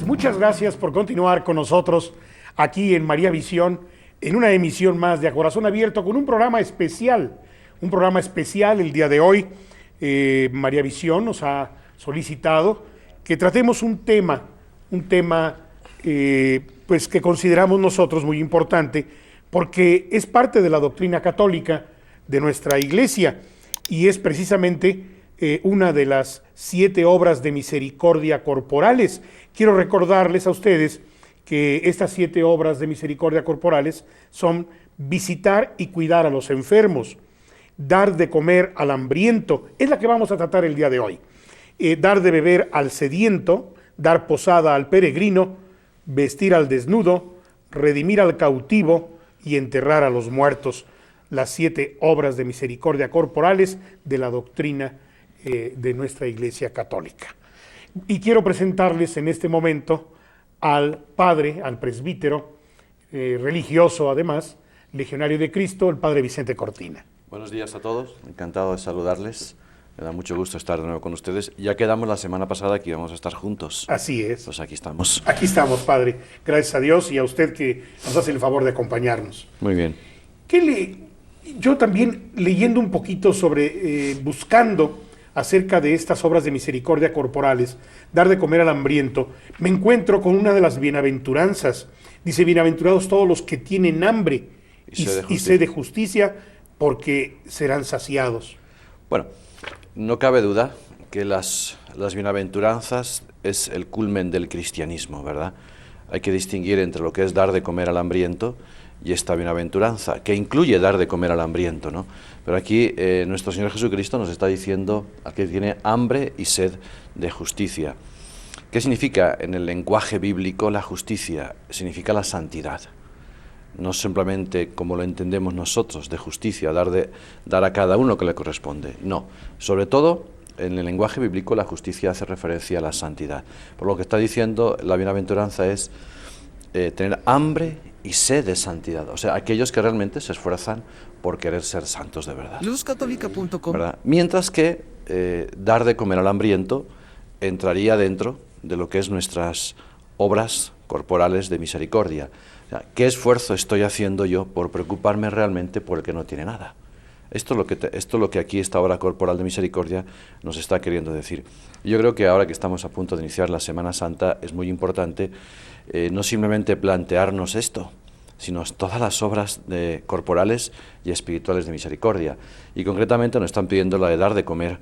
muchas gracias por continuar con nosotros aquí en María Visión, en una emisión más de A Corazón Abierto con un programa especial el día de hoy. María Visión nos ha solicitado que tratemos un tema pues que consideramos nosotros muy importante porque es parte de la doctrina católica de nuestra Iglesia y es precisamente una de las 7 obras de misericordia corporales. Quiero recordarles a ustedes que estas 7 obras de misericordia corporales son visitar y cuidar a los enfermos, dar de comer al hambriento, es la que vamos a tratar el día de hoy, dar de beber al sediento, dar posada al peregrino, vestir al desnudo, redimir al cautivo y enterrar a los muertos. Las 7 obras de misericordia corporales de la doctrina de nuestra Iglesia Católica. Y quiero presentarles en este momento al padre, al presbítero, religioso además, legionario de Cristo, el padre Vicente Cortina. Buenos días a todos, encantado de saludarles, me da mucho gusto estar de nuevo con ustedes. Ya quedamos la semana pasada que íbamos a estar juntos. Así es. Pues aquí estamos. Aquí estamos, padre, gracias a Dios y a usted que nos hace el favor de acompañarnos. Muy bien. Yo también leyendo un poquito sobre, buscando acerca de estas obras de misericordia corporales, dar de comer al hambriento, me encuentro con una de las bienaventuranzas. Dice, bienaventurados todos los que tienen hambre y sed de justicia, porque serán saciados. Bueno, no cabe duda que las bienaventuranzas es el culmen del cristianismo, ¿verdad? Hay que distinguir entre lo que es dar de comer al hambriento y esta bienaventuranza, que incluye dar de comer al hambriento, ¿no? Pero aquí nuestro Señor Jesucristo nos está diciendo a que tiene hambre y sed de justicia. ¿Qué significa en el lenguaje bíblico la justicia? Significa la santidad. No simplemente como lo entendemos nosotros, de justicia, dar a cada uno lo que le corresponde. No, sobre todo en el lenguaje bíblico la justicia hace referencia a la santidad. Por lo que está diciendo la bienaventuranza es tener hambre y sed de santidad, o sea, aquellos que realmente se esfuerzan por querer ser santos de verdad. Luzcatólica.com. Mientras que dar de comer al hambriento entraría dentro de lo que es nuestras obras corporales de misericordia. O sea, ¿qué esfuerzo estoy haciendo yo por preocuparme realmente por el que no tiene nada? Esto es lo que aquí esta obra corporal de misericordia nos está queriendo decir. Yo creo que ahora que estamos a punto de iniciar la Semana Santa es muy importante no simplemente plantearnos esto, sino todas las obras corporales y espirituales de misericordia. Y concretamente nos están pidiendo la de dar de comer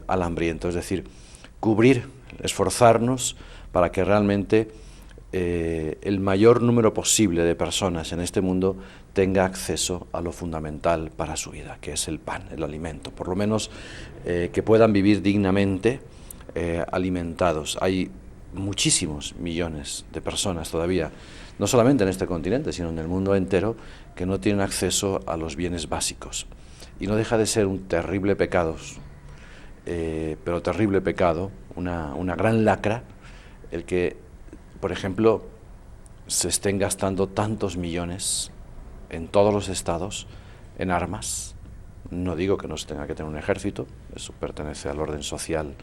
al hambriento, es decir, cubrir, esforzarnos para que realmente el mayor número posible de personas en este mundo tenga acceso a lo fundamental para su vida, que es el pan, el alimento, por lo menos que puedan vivir dignamente alimentados. Hay muchísimos millones de personas todavía, no solamente en este continente, sino en el mundo entero, que no tienen acceso a los bienes básicos. Y no deja de ser un terrible pecado, pero terrible pecado, una gran lacra, el que, por ejemplo, se estén gastando tantos millones en todos los estados en armas. No digo que no se tenga que tener un ejército, eso pertenece al orden social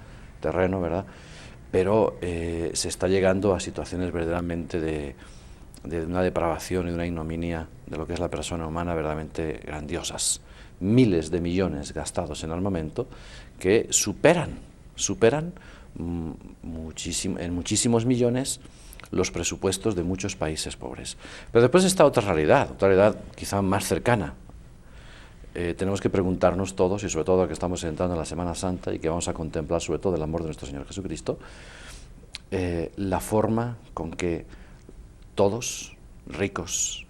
terreno, ¿verdad? Pero se está llegando a situaciones verdaderamente de una depravación y de una ignominia de lo que es la persona humana verdaderamente grandiosas. Miles de millones gastados en armamento que superan en muchísimos millones los presupuestos de muchos países pobres. Pero después está otra realidad quizá más cercana. Tenemos que preguntarnos todos, y sobre todo que estamos entrando en la Semana Santa y que vamos a contemplar sobre todo el amor de nuestro Señor Jesucristo, la forma con que todos, ricos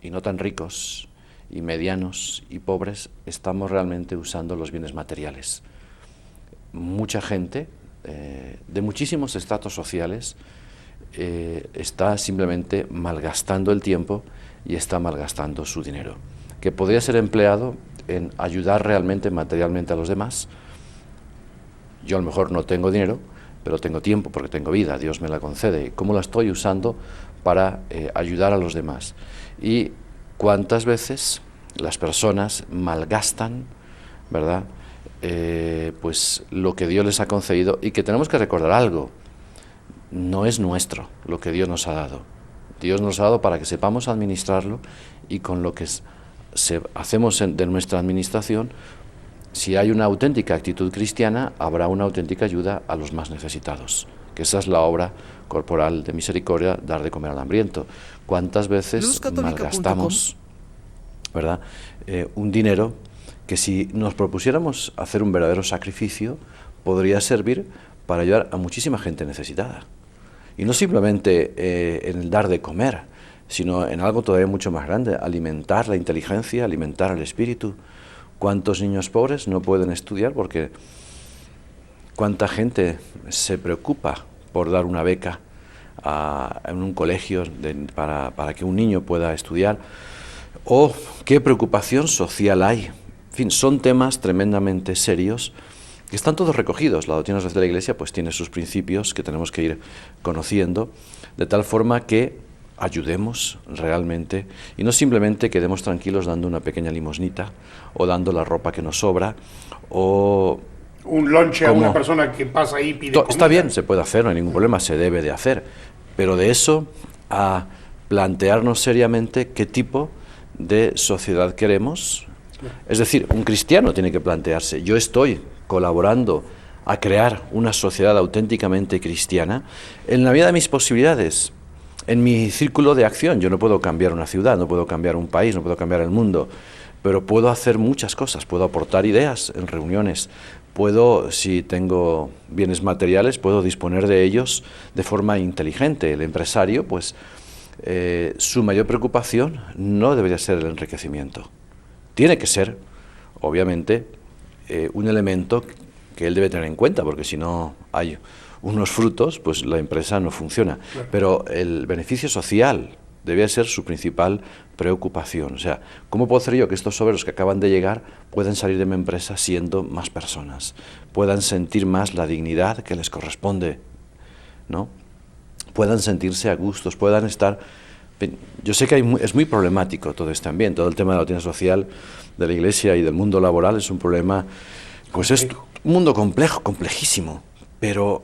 y no tan ricos, y medianos y pobres, estamos realmente usando los bienes materiales. Mucha gente de muchísimos estratos sociales está simplemente malgastando el tiempo y está malgastando su dinero, que podría ser empleado en ayudar realmente materialmente a los demás. Yo a lo mejor no tengo dinero, pero tengo tiempo porque tengo vida, Dios me la concede. ¿Cómo la estoy usando para ayudar a los demás? Y cuántas veces las personas malgastan, ¿verdad?, pues lo que Dios les ha concedido, y que tenemos que recordar algo. no es nuestro lo que Dios nos ha dado. Dios nos ha dado para que sepamos administrarlo, y con lo que hacemos de nuestra administración, si hay una auténtica actitud cristiana, habrá una auténtica ayuda a los más necesitados, que esa es la obra corporal de misericordia, dar de comer al hambriento. ¿Cuántas veces malgastamos, ¿verdad?, un dinero que, si nos propusiéramos hacer un verdadero sacrificio, podría servir para ayudar a muchísima gente necesitada? Y no simplemente en el dar de comer, sino en algo todavía mucho más grande: alimentar la inteligencia, alimentar el espíritu. ¿Cuántos niños pobres no pueden estudiar porque cuánta gente se preocupa por dar una beca en un colegio para que un niño pueda estudiar? ¿O qué preocupación social hay? En fin, son temas tremendamente serios que están todos recogidos. La doctrina social de la Iglesia pues tiene sus principios que tenemos que ir conociendo, de tal forma que ayudemos realmente, y no simplemente quedemos tranquilos dando una pequeña limosnita, o dando la ropa que nos sobra, o un lonche a una persona que pasa ahí y pide comida. Está bien, se puede hacer, no hay ningún problema, se debe de hacer, pero de eso a plantearnos seriamente qué tipo de sociedad queremos. Es decir, un cristiano tiene que plantearse: yo estoy colaborando a crear una sociedad auténticamente cristiana en la medida de mis posibilidades, en mi círculo de acción. Yo no puedo cambiar una ciudad, no puedo cambiar un país, no puedo cambiar el mundo, pero puedo hacer muchas cosas. Puedo aportar ideas en reuniones, puedo, si tengo bienes materiales, puedo disponer de ellos de forma inteligente. El empresario, pues, su mayor preocupación no debería ser el enriquecimiento. Tiene que ser, obviamente, un elemento que él debe tener en cuenta, porque si no hay unos frutos, pues la empresa no funciona. Claro. Pero el beneficio social debe ser su principal preocupación. O sea, ¿cómo puedo hacer yo que estos obreros que acaban de llegar puedan salir de mi empresa siendo más personas, puedan sentir más la dignidad que les corresponde, ¿no?, puedan sentirse a gustos, puedan estar... Yo sé que es muy problemático todo este ambiente, todo el tema de la doctrina social de la Iglesia y del mundo laboral es un problema, pues es un mundo complejo, complejísimo, pero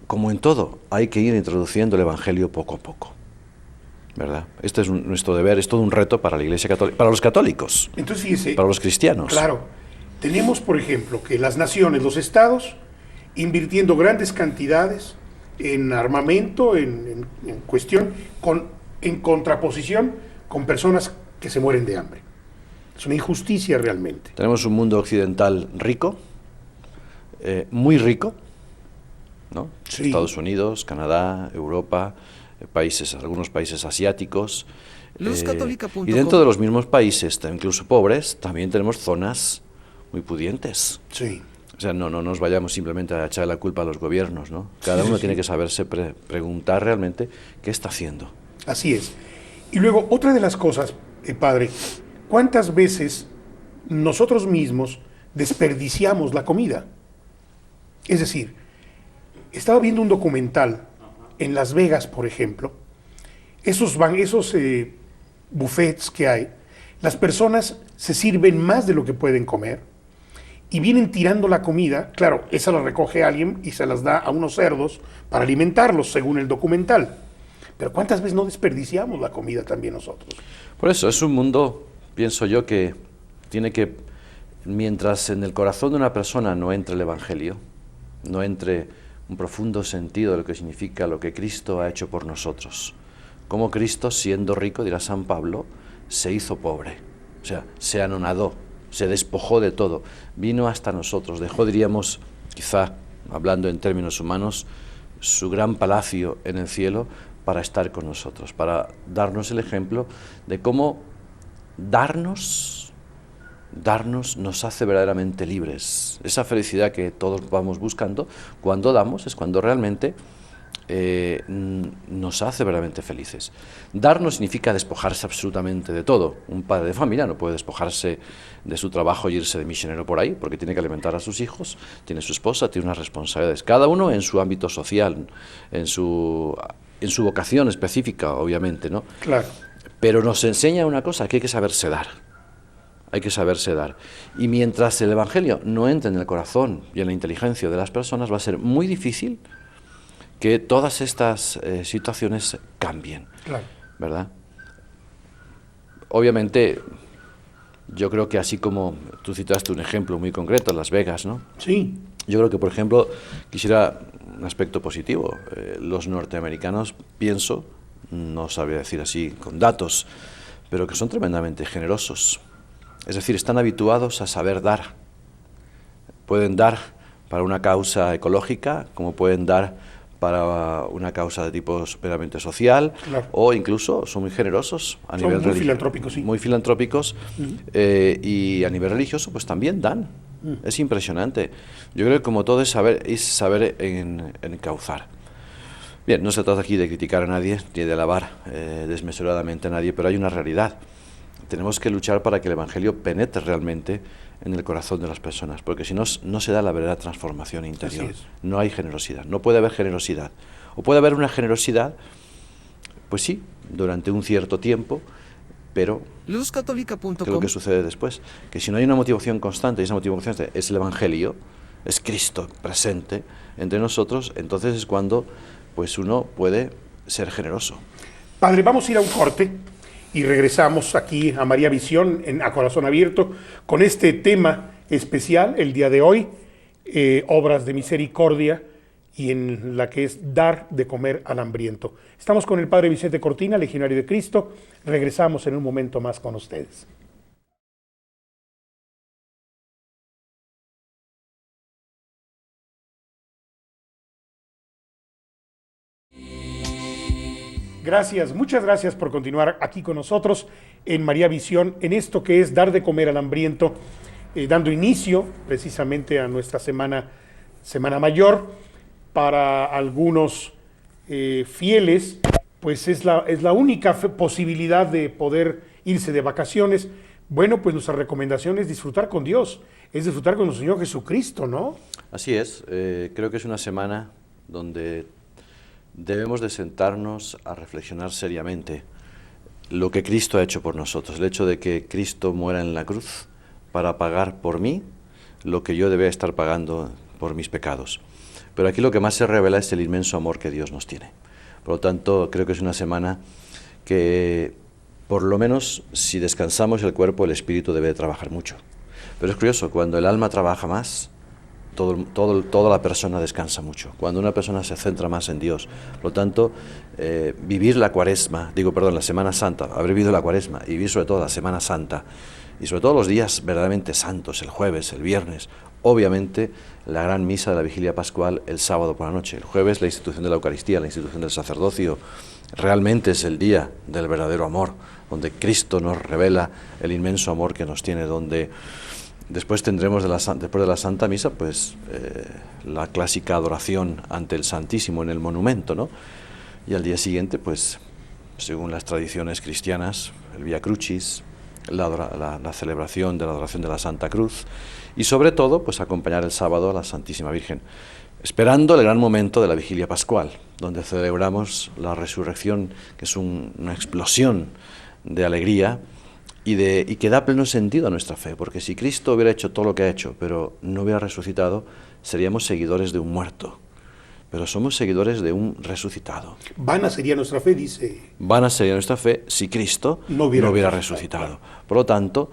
como en todo, hay que ir introduciendo el Evangelio poco a poco, ¿verdad? Este es nuestro deber, es todo un reto para la Iglesia Católica, para los católicos. Entonces, fíjese, para los cristianos. Claro, tenemos, por ejemplo, que las naciones, los estados, invirtiendo grandes cantidades en armamento, en cuestión, en contraposición con personas que se mueren de hambre. Es una injusticia realmente. Tenemos un mundo occidental rico, muy rico, ¿no? Sí. Estados Unidos, Canadá, Europa, algunos países asiáticos. Y dentro de los mismos países, incluso pobres, también tenemos zonas muy pudientes. Sí. O sea, no nos vayamos simplemente a echar la culpa a los gobiernos, ¿no? Cada uno tiene que saberse preguntar realmente qué está haciendo. Así es. Y luego, otra de las cosas, padre, ¿cuántas veces nosotros mismos desperdiciamos la comida? Es decir, estaba viendo un documental en Las Vegas, por ejemplo, esos buffets que hay, las personas se sirven más de lo que pueden comer y vienen tirando la comida. Claro, esa la recoge alguien y se las da a unos cerdos para alimentarlos, según el documental. Pero ¿cuántas veces no desperdiciamos la comida también nosotros? Por eso, es un mundo, pienso yo, que tiene que, mientras en el corazón de una persona no entre el Evangelio, no entre un profundo sentido de lo que significa lo que Cristo ha hecho por nosotros, como Cristo, siendo rico, dirá San Pablo, se hizo pobre, o sea, se anonadó, se despojó de todo, vino hasta nosotros, dejó, diríamos, quizá, hablando en términos humanos, su gran palacio en el cielo para estar con nosotros, para darnos el ejemplo de cómo darnos nos hace verdaderamente libres. Esa felicidad que todos vamos buscando, cuando damos, es cuando realmente nos hace verdaderamente felices. Dar no significa despojarse absolutamente de todo. Un padre de familia no puede despojarse de su trabajo y irse de misionero por ahí, porque tiene que alimentar a sus hijos, tiene su esposa, tiene unas responsabilidades, cada uno en su ámbito social, en su vocación específica, obviamente, ¿no? Claro. Pero nos enseña una cosa, que hay que saberse dar. Hay que saberse dar. Y mientras el Evangelio no entre en el corazón y en la inteligencia de las personas, va a ser muy difícil que todas estas situaciones cambien, Claro. ¿verdad? Obviamente, yo creo que así como tú citaste un ejemplo muy concreto, Las Vegas, ¿no? Sí. Yo creo que, por ejemplo, quisiera un aspecto positivo. Los norteamericanos, pienso, no sabría decir así con datos, pero que son tremendamente generosos. Es decir, están habituados a saber dar. Pueden dar para una causa ecológica, como pueden dar para una causa de tipo meramente social, Claro. o incluso son muy generosos a Son nivel muy religioso. filantrópicos, sí. Muy filantrópicos, y a nivel religioso pues también dan. Es impresionante. Yo creo que como todo es saber encauzar. Bien, no se trata aquí de criticar a nadie, ni de alabar desmesuradamente a nadie, pero hay una realidad. Tenemos que luchar para que el Evangelio penetre realmente en el corazón de las personas, porque si no, no se da la verdadera transformación interior. Así es. No hay generosidad, no puede haber generosidad. O puede haber una generosidad, pues sí, durante un cierto tiempo, pero ¿qué es lo que sucede después? Que si no hay una motivación constante, y esa motivación es el Evangelio, es Cristo presente entre nosotros, entonces es cuando pues uno puede ser generoso. Padre, vamos a ir a un corte y regresamos aquí a María Visión A Corazón Abierto con este tema especial el día de hoy, obras de misericordia, y en la que es dar de comer al hambriento. Estamos con el Padre Vicente Cortina, Legionario de Cristo. Regresamos en un momento más con ustedes. Gracias, muchas gracias por continuar aquí con nosotros en María Visión, en esto que es dar de comer al hambriento, dando inicio precisamente a nuestra Semana Mayor. Para algunos fieles, pues es la única posibilidad de poder irse de vacaciones. Bueno, pues nuestra recomendación es disfrutar con Dios, es disfrutar con nuestro Señor Jesucristo, ¿no? Así es, creo que es una semana donde debemos de sentarnos a reflexionar seriamente lo que Cristo ha hecho por nosotros, el hecho de que Cristo muera en la cruz para pagar por mí lo que yo debía estar pagando por mis pecados. Pero aquí lo que más se revela es el inmenso amor que Dios nos tiene. Por lo tanto, creo que es una semana que, por lo menos, si descansamos el cuerpo, el espíritu debe de trabajar mucho. Pero es curioso, cuando el alma trabaja más, toda la persona descansa mucho. Cuando una persona se centra más en Dios. Por lo tanto, vivir la Semana Santa, haber vivido la Cuaresma y vivir sobre todo la Semana Santa, y sobre todo los días verdaderamente santos, el jueves, el viernes, obviamente la gran misa de la Vigilia Pascual el sábado por la noche. El jueves la institución de la Eucaristía, la institución del sacerdocio, realmente es el día del verdadero amor, donde Cristo nos revela el inmenso amor que nos tiene, donde después tendremos después de la Santa Misa pues la clásica adoración ante el Santísimo en el monumento, ¿no? Y al día siguiente, pues según las tradiciones cristianas, el Vía Crucis, la celebración de la adoración de la Santa Cruz, y sobre todo pues acompañar el sábado a la Santísima Virgen, esperando el gran momento de la Vigilia Pascual, donde celebramos la resurrección, que es una explosión de alegría y que da pleno sentido a nuestra fe, porque si Cristo hubiera hecho todo lo que ha hecho, pero no hubiera resucitado, seríamos seguidores de un muerto, pero somos seguidores de un resucitado. Vana sería nuestra fe, dice. Vana sería nuestra fe si Cristo no hubiera resucitado. Por lo tanto,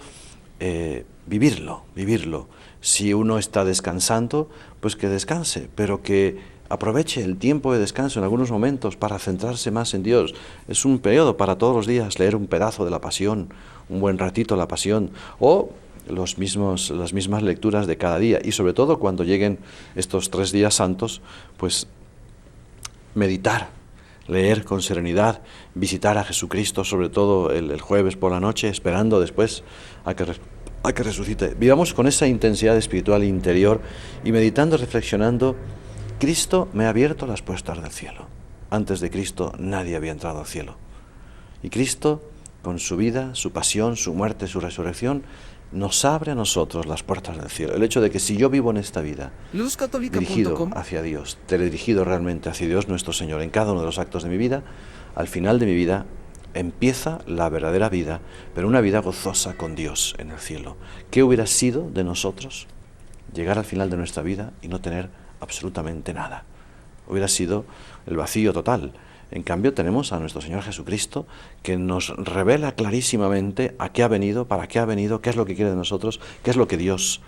vivirlo. Si uno está descansando, pues que descanse, pero que aproveche el tiempo de descanso en algunos momentos para centrarse más en Dios. Es un periodo para todos los días leer un pedazo de la Pasión, un buen ratito la Pasión, o las mismas lecturas de cada día, y sobre todo cuando lleguen estos 3 días santos, pues meditar, leer con serenidad, visitar a Jesucristo, sobre todo el jueves por la noche, esperando después a que resucite. Vivamos con esa intensidad espiritual interior y meditando, reflexionando. Cristo me ha abierto las puertas del cielo. Antes de Cristo nadie había entrado al cielo. Y Cristo, con su vida, su pasión, su muerte, su resurrección, nos abre a nosotros las puertas del cielo. El hecho de que si yo vivo en esta vida dirigido hacia Dios, teledirigido realmente hacia Dios nuestro Señor en cada uno de los actos de mi vida, al final de mi vida empieza la verdadera vida, pero una vida gozosa con Dios en el cielo. ¿Qué hubiera sido de nosotros llegar al final de nuestra vida y no tener absolutamente nada? hubiera sido el vacío total. En cambio tenemos a nuestro Señor Jesucristo, que nos revela clarísimamente a qué ha venido, para qué ha venido, qué es lo que quiere de nosotros, qué es lo que Dios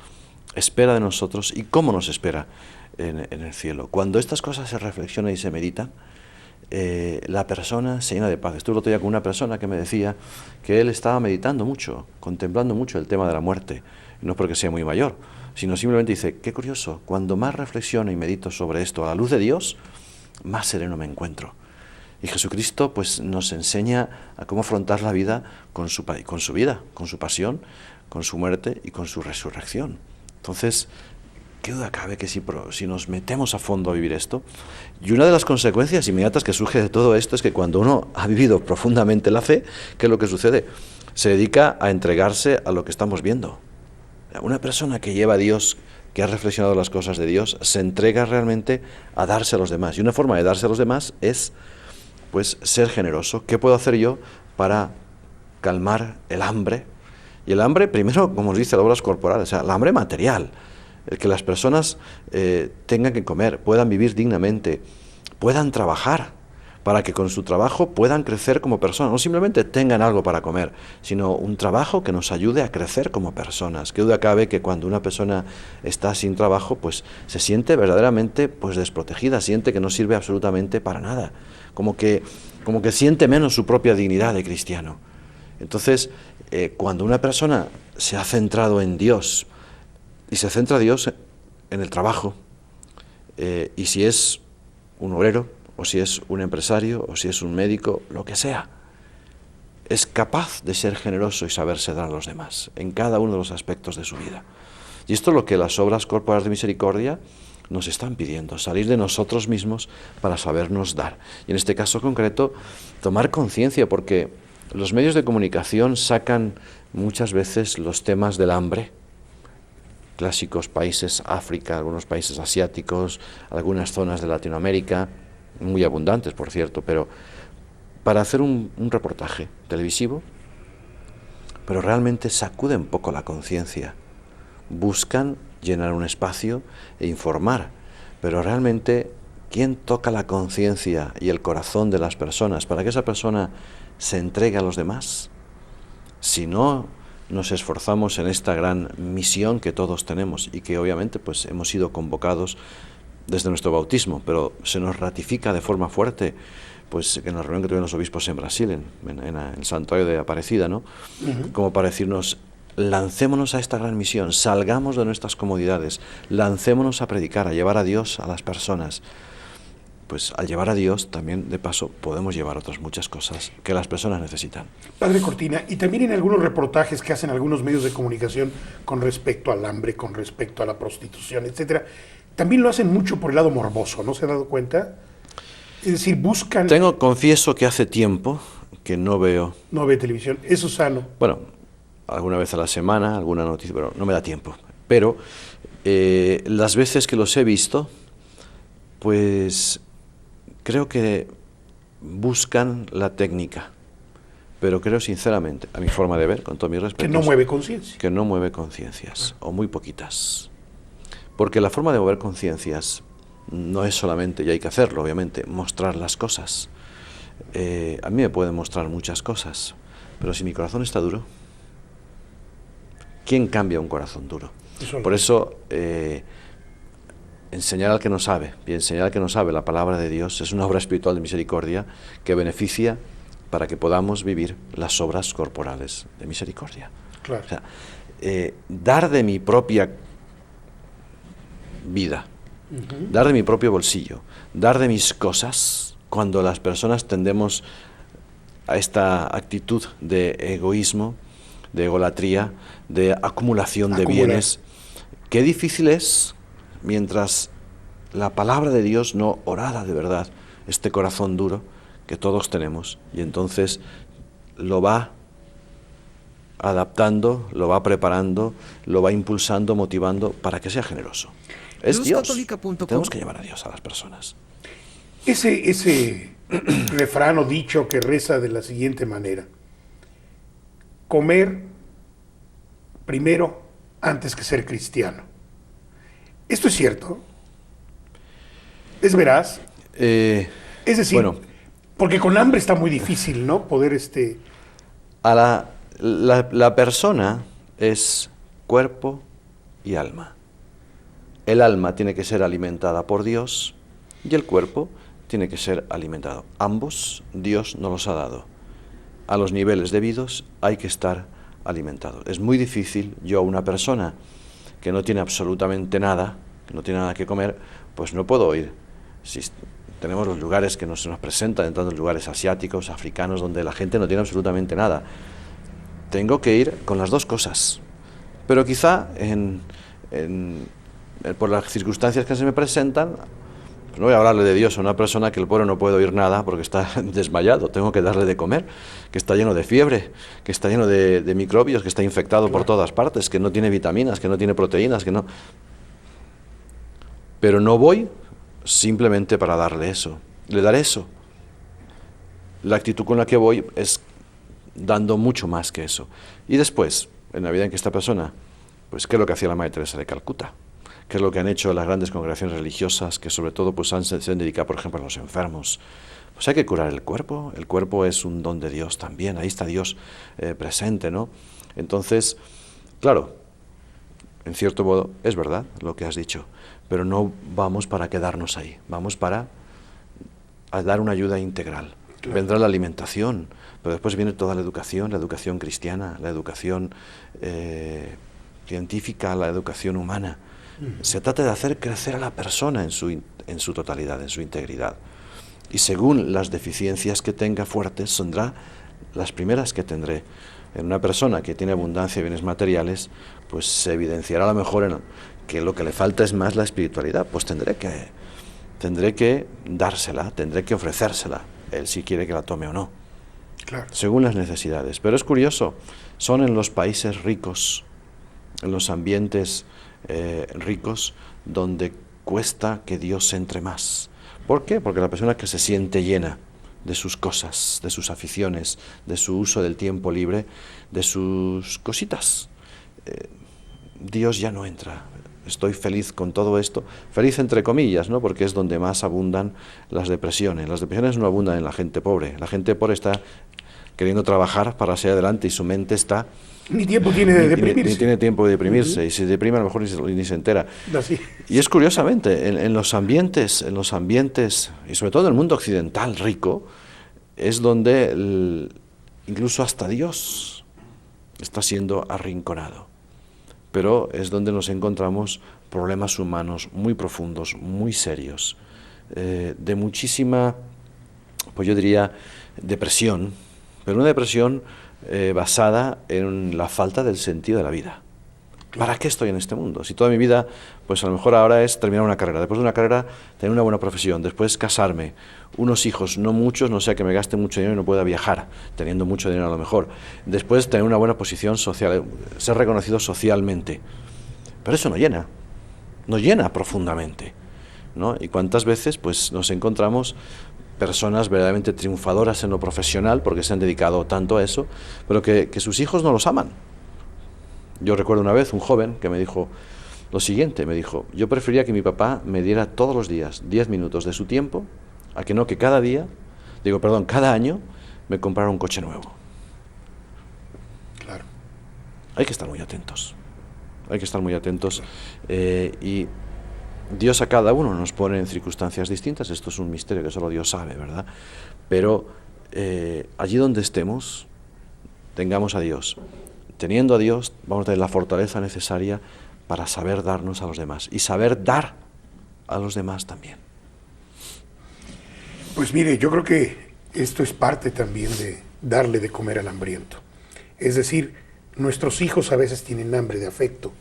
espera de nosotros y cómo nos espera en el cielo. Cuando estas cosas se reflexionan y se meditan, la persona se llena de paz. Estuve el otro día con una persona que me decía que él estaba meditando mucho, contemplando mucho el tema de la muerte, no porque sea muy mayor, sino simplemente dice, qué curioso, cuando más reflexiono y medito sobre esto a la luz de Dios, más sereno me encuentro. Y Jesucristo pues nos enseña a cómo afrontar la vida con su vida, con su pasión, con su muerte y con su resurrección. Entonces, qué duda cabe que si nos metemos a fondo a vivir esto, y una de las consecuencias inmediatas que surge de todo esto es que cuando uno ha vivido profundamente la fe, ¿qué es lo que sucede? Se dedica a entregarse a lo que estamos viendo. Una persona que lleva a Dios, que ha reflexionado las cosas de Dios, se entrega realmente a darse a los demás. Y una forma de darse a los demás es, pues, ser generoso. ¿Qué puedo hacer yo para calmar el hambre? Y el hambre, primero, como os dice, las obras corporales, o sea, el hambre material. El que las personas tengan que comer, puedan vivir dignamente, puedan trabajar, para que con su trabajo puedan crecer como personas. No simplemente tengan algo para comer, sino un trabajo que nos ayude a crecer como personas. Qué duda cabe que cuando una persona está sin trabajo, pues se siente verdaderamente pues desprotegida, siente que no sirve absolutamente para nada, como que siente menos su propia dignidad de cristiano. Entonces, cuando una persona se ha centrado en Dios, y se centra Dios en el trabajo, y si es un obrero, o si es un empresario, o si es un médico, lo que sea, es capaz de ser generoso y saberse dar a los demás, en cada uno de los aspectos de su vida. Y esto es lo que las obras corporales de misericordia nos están pidiendo, salir de nosotros mismos para sabernos dar. Y en este caso concreto, tomar conciencia, porque los medios de comunicación sacan muchas veces los temas del hambre, clásicos países, África, algunos países asiáticos, algunas zonas de Latinoamérica, muy abundantes por cierto, pero para hacer un reportaje televisivo, pero realmente sacuden un poco la conciencia, buscan llenar un espacio e informar, pero realmente, ¿quién toca la conciencia y el corazón de las personas para que esa persona se entregue a los demás? Si no nos esforzamos en esta gran misión que todos tenemos y que obviamente pues hemos sido convocados desde nuestro bautismo, pero se nos ratifica de forma fuerte pues en la reunión que tuvieron los obispos en Brasil, en el santuario de Aparecida, ¿no? Como para decirnos, lancémonos a esta gran misión, salgamos de nuestras comodidades, lancémonos a predicar, a llevar a Dios a las personas. Pues al llevar a Dios también, de paso, podemos llevar otras muchas cosas que las personas necesitan. Padre Cortina, y también en algunos reportajes que hacen algunos medios de comunicación con respecto al hambre, con respecto a la prostitución, etcétera, también lo hacen mucho por el lado morboso, ¿no se ha dado cuenta? Es decir, buscan... Confieso que hace tiempo que no veo... No ve televisión, eso es sano. Bueno, alguna vez a la semana, alguna noticia, pero no me da tiempo. Pero las veces que los he visto, pues creo que buscan la técnica, pero creo sinceramente, a mi forma de ver, con todo mi respeto, que no mueve conciencia. Que no mueve conciencias, o muy poquitas. Porque la forma de mover conciencias no es solamente, y hay que hacerlo obviamente, mostrar las cosas. A mí me pueden mostrar muchas cosas, pero si mi corazón está duro, ¿quién cambia un corazón duro? Por eso, enseñar al que no sabe, y enseñar al que no sabe la palabra de Dios es una obra espiritual de misericordia que beneficia para que podamos vivir las obras corporales de misericordia. Claro. O sea, dar de mi propia vida, dar de mi propio bolsillo, dar de mis cosas, cuando las personas tendemos a esta actitud de egoísmo, de egolatría, de acumulación de bienes, qué difícil es, mientras la palabra de Dios no orada de verdad, este corazón duro que todos tenemos, y entonces lo va adaptando, lo va preparando, lo va impulsando, motivando para que sea generoso. Es Dios. Tenemos que llevar a Dios a las personas. Ese refrán o dicho que reza de la siguiente manera: comer primero antes que ser cristiano. ¿Esto es cierto? ¿Es veraz? Eh, Es decir, bueno, porque con hambre está muy difícil, ¿no? Poder a la persona es cuerpo y alma. El alma tiene que ser alimentada por Dios y el cuerpo tiene que ser alimentado. Ambos Dios nos los ha dado. A los niveles debidos hay que estar alimentado. Es muy difícil, yo a una persona que no tiene absolutamente nada, que no tiene nada que comer, pues no puedo ir. Si tenemos los lugares que se nos presentan, entrando en lugares asiáticos, africanos, donde la gente no tiene absolutamente nada. Tengo que ir con las dos cosas. Pero quizá por las circunstancias que se me presentan, pues no voy a hablarle de Dios a una persona que el pobre no puede oír nada porque está desmayado. Tengo que darle de comer, que está lleno de fiebre, que está lleno de microbios, que está infectado por todas partes, que no tiene vitaminas, que no tiene proteínas, que no... Pero no voy simplemente para darle eso. Le daré eso. La actitud con la que voy es dando mucho más que eso. Y después, en la vida en que esta persona, pues ¿qué es lo que hacía la Madre Teresa de Calcuta? ¿Qué es lo que han hecho las grandes congregaciones religiosas que sobre todo pues se han dedicado, por ejemplo, a los enfermos? Pues hay que curar el cuerpo es un don de Dios también, ahí está Dios presente, ¿no? Entonces, claro, en cierto modo es verdad lo que has dicho, pero no vamos para quedarnos ahí, vamos para dar una ayuda integral. Claro. Vendrá la alimentación, pero después viene toda la educación cristiana, la educación científica, la educación humana. Se trata de hacer crecer a la persona en su totalidad, en su integridad. Y según las deficiencias que tenga fuertes, son las primeras que tendré. En una persona que tiene abundancia de bienes materiales, pues se evidenciará a lo mejor que lo que le falta es más la espiritualidad. Pues tendré que dársela, tendré que ofrecérsela, él si quiere que la tome o no. Claro. Según las necesidades. Pero es curioso, son en los países ricos, en los ambientes ricos, donde cuesta que Dios entre más. ¿Por qué? Porque la persona que se siente llena de sus cosas, de sus aficiones, de su uso del tiempo libre, de sus cositas, Dios ya no entra. Estoy feliz con todo esto, feliz entre comillas, ¿no? Porque es donde más abundan las depresiones. Las depresiones no abundan en la gente pobre. La gente pobre está queriendo trabajar para seguir adelante y su mente está... Ni tiempo tiene de deprimirse. Ni tiene tiempo de deprimirse, y si deprime a lo mejor ni se entera. Así. Y es curiosamente, en los ambientes, y sobre todo en el mundo occidental rico, es donde incluso hasta Dios está siendo arrinconado. Pero es donde nos encontramos problemas humanos muy profundos, muy serios, de muchísima, pues yo diría, depresión, pero una depresión basada en la falta del sentido de la vida. ¿Para qué estoy en este mundo? Si toda mi vida, pues a lo mejor ahora es terminar una carrera, después de una carrera tener una buena profesión, después casarme, unos hijos, no muchos, no sea que me gaste mucho dinero y no pueda viajar, teniendo mucho dinero a lo mejor, después tener una buena posición social, ser reconocido socialmente. Pero eso no llena profundamente, ¿no? Y cuántas veces pues nos encontramos personas verdaderamente triunfadoras en lo profesional porque se han dedicado tanto a eso, pero que sus hijos no los aman. Yo recuerdo una vez un joven que me dijo lo siguiente, me dijo, yo prefería que mi papá me diera todos los días 10 minutos de su tiempo a que cada año me comprara un coche nuevo. Claro. Hay que estar muy atentos, y Dios a cada uno nos pone en circunstancias distintas, esto es un misterio que solo Dios sabe, ¿verdad? Pero allí donde estemos, tengamos a Dios. Teniendo a Dios, vamos a tener la fortaleza necesaria para saber darnos a los demás y saber dar a los demás también. Pues mire, yo creo que esto es parte también de darle de comer al hambriento. Es decir, nuestros hijos a veces tienen hambre de afecto,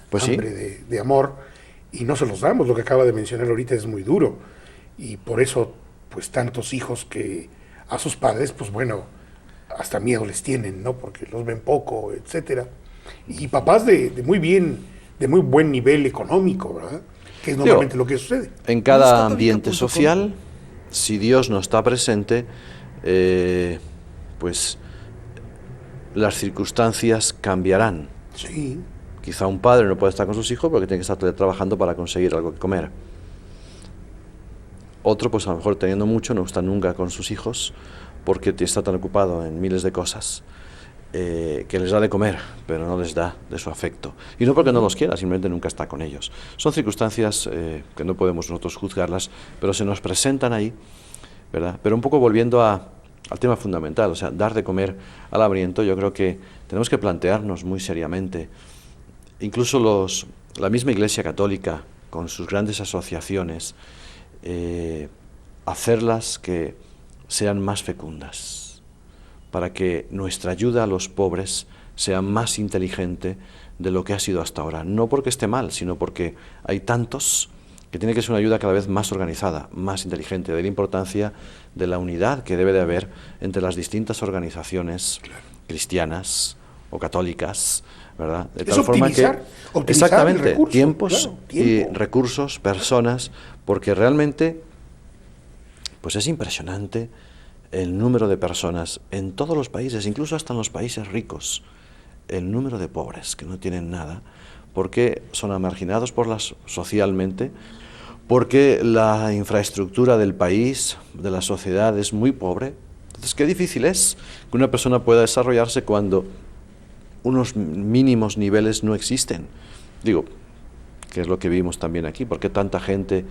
pues hambre de amor, y no se los damos. Lo que acaba de mencionar ahorita es muy duro, y por eso pues tantos hijos que a sus padres, pues bueno, hasta miedo les tienen, ¿no? Porque los ven poco, etcétera. Y papás de muy buen nivel económico, ¿verdad? Que es normalmente lo que sucede. En cada ambiente social, si Dios no está presente, pues las circunstancias cambiarán. Sí. Quizá un padre no puede estar con sus hijos porque tiene que estar trabajando para conseguir algo que comer. Otro, pues a lo mejor teniendo mucho, no está nunca con sus hijos porque está tan ocupado en miles de cosas que les da de comer, pero no les da de su afecto. Y no porque no los quiera, simplemente nunca está con ellos. Son circunstancias que no podemos nosotros juzgarlas, pero se nos presentan ahí, ¿verdad? Pero un poco volviendo al tema fundamental, o sea, dar de comer al hambriento, yo creo que tenemos que plantearnos muy seriamente, incluso la misma Iglesia Católica, con sus grandes asociaciones, hacerlas que sean más fecundas, para que nuestra ayuda a los pobres sea más inteligente de lo que ha sido hasta ahora. No porque esté mal, sino porque hay tantos que tiene que ser una ayuda cada vez más organizada, más inteligente. De la importancia de la unidad que debe de haber entre las distintas organizaciones cristianas o católicas, ¿verdad? De tal forma que exactamente recurso, tiempos tiempo. y recursos, personas, porque realmente pues es impresionante el número de personas en todos los países, incluso hasta en los países ricos, el número de pobres que no tienen nada, porque son marginados socialmente, porque la infraestructura del país, de la sociedad, es muy pobre. Entonces, qué difícil es que una persona pueda desarrollarse cuando unos mínimos niveles no existen. Digo, que es lo que vimos también aquí, ¿por qué tanta gente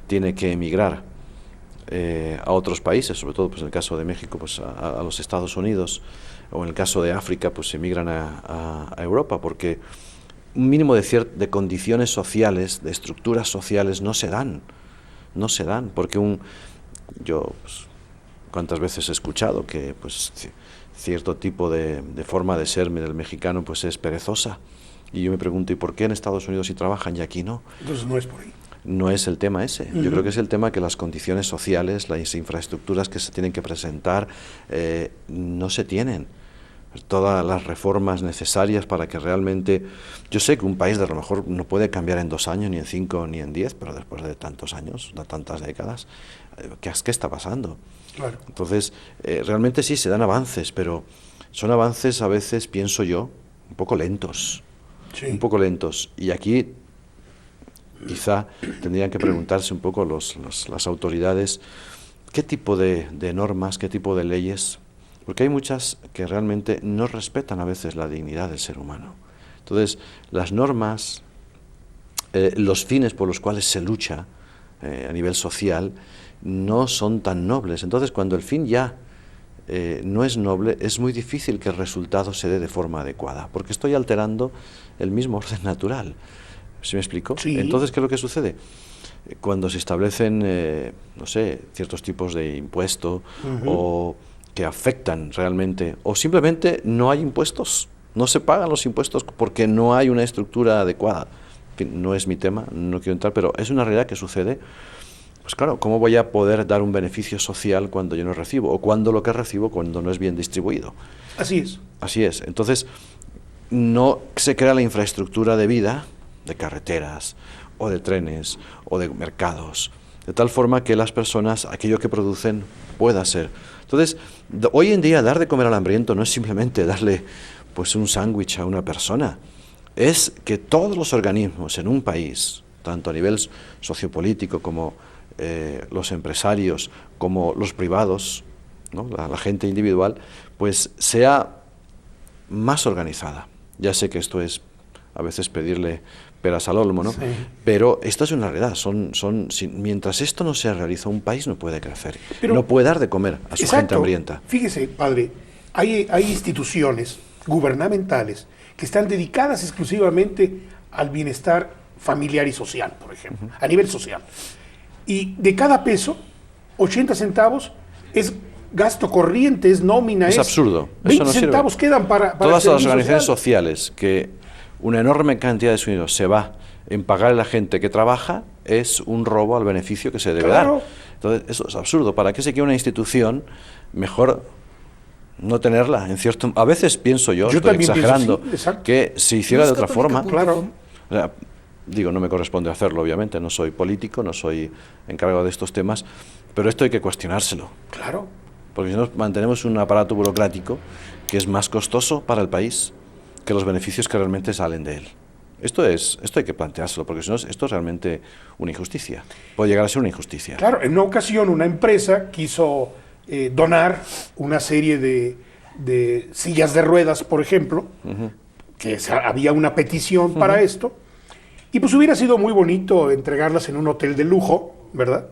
tiene que emigrar a otros países, sobre todo pues en el caso de México pues a los Estados Unidos, o en el caso de África pues emigran a Europa, porque un mínimo de condiciones sociales, de estructuras sociales no se dan, porque yo pues, cuántas veces he escuchado que pues cierto tipo de forma de ser del mexicano pues es perezosa, y yo me pregunto, ¿y por qué en Estados Unidos sí trabajan y aquí no? Entonces no es por ahí. No es el tema ese. Yo creo que es el tema que las condiciones sociales, las infraestructuras que se tienen que presentar, no se tienen. Todas las reformas necesarias para que realmente... Yo sé que un país de a lo mejor no puede cambiar en 2 años, ni en 5, ni en 10, pero después de tantos años, de tantas décadas, ¿qué está pasando? Claro. Entonces, realmente sí se dan avances, pero son avances a veces, pienso yo, un poco lentos. Sí. Un poco lentos. Y aquí quizá tendrían que preguntarse un poco las autoridades qué tipo de normas, qué tipo de leyes, porque hay muchas que realmente no respetan a veces la dignidad del ser humano. Entonces, las normas, los fines por los cuales se lucha a nivel social no son tan nobles. Entonces, cuando el fin ya no es noble, es muy difícil que el resultado se dé de forma adecuada, porque estoy alterando el mismo orden natural. ¿Sí me explico? Sí. Entonces, ¿qué es lo que sucede? Cuando se establecen, no sé, ciertos tipos de impuesto o que afectan realmente, o simplemente no hay impuestos, no se pagan los impuestos porque no hay una estructura adecuada. En fin, no es mi tema, no quiero entrar, pero es una realidad que sucede. Pues claro, ¿cómo voy a poder dar un beneficio social cuando yo no recibo? O cuando lo que recibo cuando no es bien distribuido. Así es. Así es. Entonces, no se crea la infraestructura de vida, de carreteras, o de trenes, o de mercados, de tal forma que las personas, aquello que producen, pueda ser. Entonces, hoy en día dar de comer al hambriento no es simplemente darle pues un sándwich a una persona, es que todos los organismos en un país, tanto a nivel sociopolítico como los empresarios, como los privados, ¿no? la gente individual, pues sea más organizada. Ya sé que esto es a veces pedirle peras al olmo, ¿no? Sí. Pero esto es una realidad. Mientras esto no se realiza, un país no puede crecer. Pero, no puede dar de comer a su exacto, gente hambrienta. Fíjese, padre, hay instituciones gubernamentales que están dedicadas exclusivamente al bienestar familiar y social, por ejemplo, a nivel social. Y de cada peso, 80 centavos es gasto corriente, es nómina, es absurdo. 20 Eso no centavos sirve. quedan para todas las organizaciones social. sociales que una enorme cantidad de su dinero se va en pagar a la gente que trabaja, es un robo al beneficio que se debe dar. Entonces, eso es absurdo. ¿Para qué se quiere una institución? Mejor no tenerla. A veces pienso yo estoy exagerando, que se hiciera de otra forma. Claro. O sea, digo, no me corresponde hacerlo, obviamente, no soy político, no soy encargado de estos temas, pero esto hay que cuestionárselo. Claro. Porque si no, mantenemos un aparato burocrático que es más costoso para el país que los beneficios que realmente salen de él. Esto hay que planteárselo, porque si no, esto es realmente una injusticia. Puede llegar a ser una injusticia. Claro, en una ocasión una empresa quiso donar una serie de sillas de ruedas, por ejemplo, que había una petición para esto, y pues hubiera sido muy bonito entregarlas en un hotel de lujo, ¿verdad?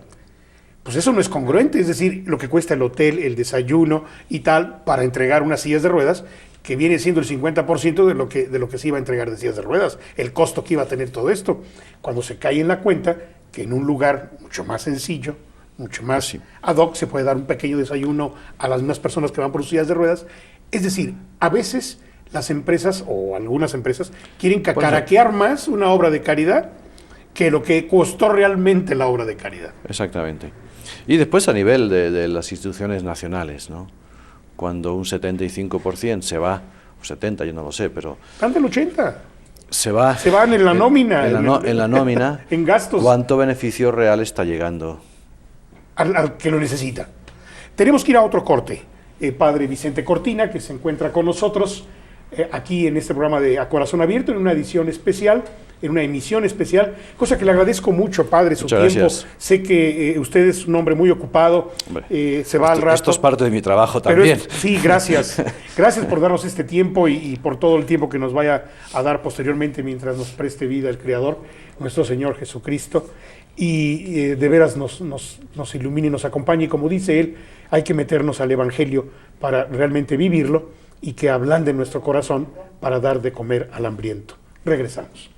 Pues eso no es congruente, es decir, lo que cuesta el hotel, el desayuno y tal, para entregar unas sillas de ruedas, que viene siendo el 50% de lo que se iba a entregar de sillas de ruedas, el costo que iba a tener todo esto. Cuando se cae en la cuenta que en un lugar mucho más sencillo, mucho más ad hoc, se puede dar un pequeño desayuno a las mismas personas que van por sus sillas de ruedas. Es decir, a veces las empresas, o algunas empresas, quieren cacaraquear más una obra de caridad que lo que costó realmente la obra de caridad. Exactamente. Y después a nivel de las instituciones nacionales, ¿no? Cuando un 75% se va, o 70, yo no lo sé, pero... Están del 80. Se van en la nómina. En la nómina. En gastos. ¿Cuánto beneficio real está llegando? Al que lo necesita. Tenemos que ir a otro corte. Padre Vicente Cortina, que se encuentra con nosotros aquí en este programa de A Corazón Abierto, en una edición especial, en una emisión especial, cosa que le agradezco mucho, Padre, su Muchas tiempo. gracias. Sé que usted es un hombre muy ocupado, se va al rato. Esto es parte de mi trabajo Pero también. sí, gracias. Gracias por darnos este tiempo y por todo el tiempo que nos vaya a dar posteriormente mientras nos preste vida el Creador, nuestro Señor Jesucristo. Y de veras nos ilumine y nos acompañe. Y como dice él, hay que meternos al Evangelio para realmente vivirlo y que ablande nuestro corazón para dar de comer al hambriento. Regresamos.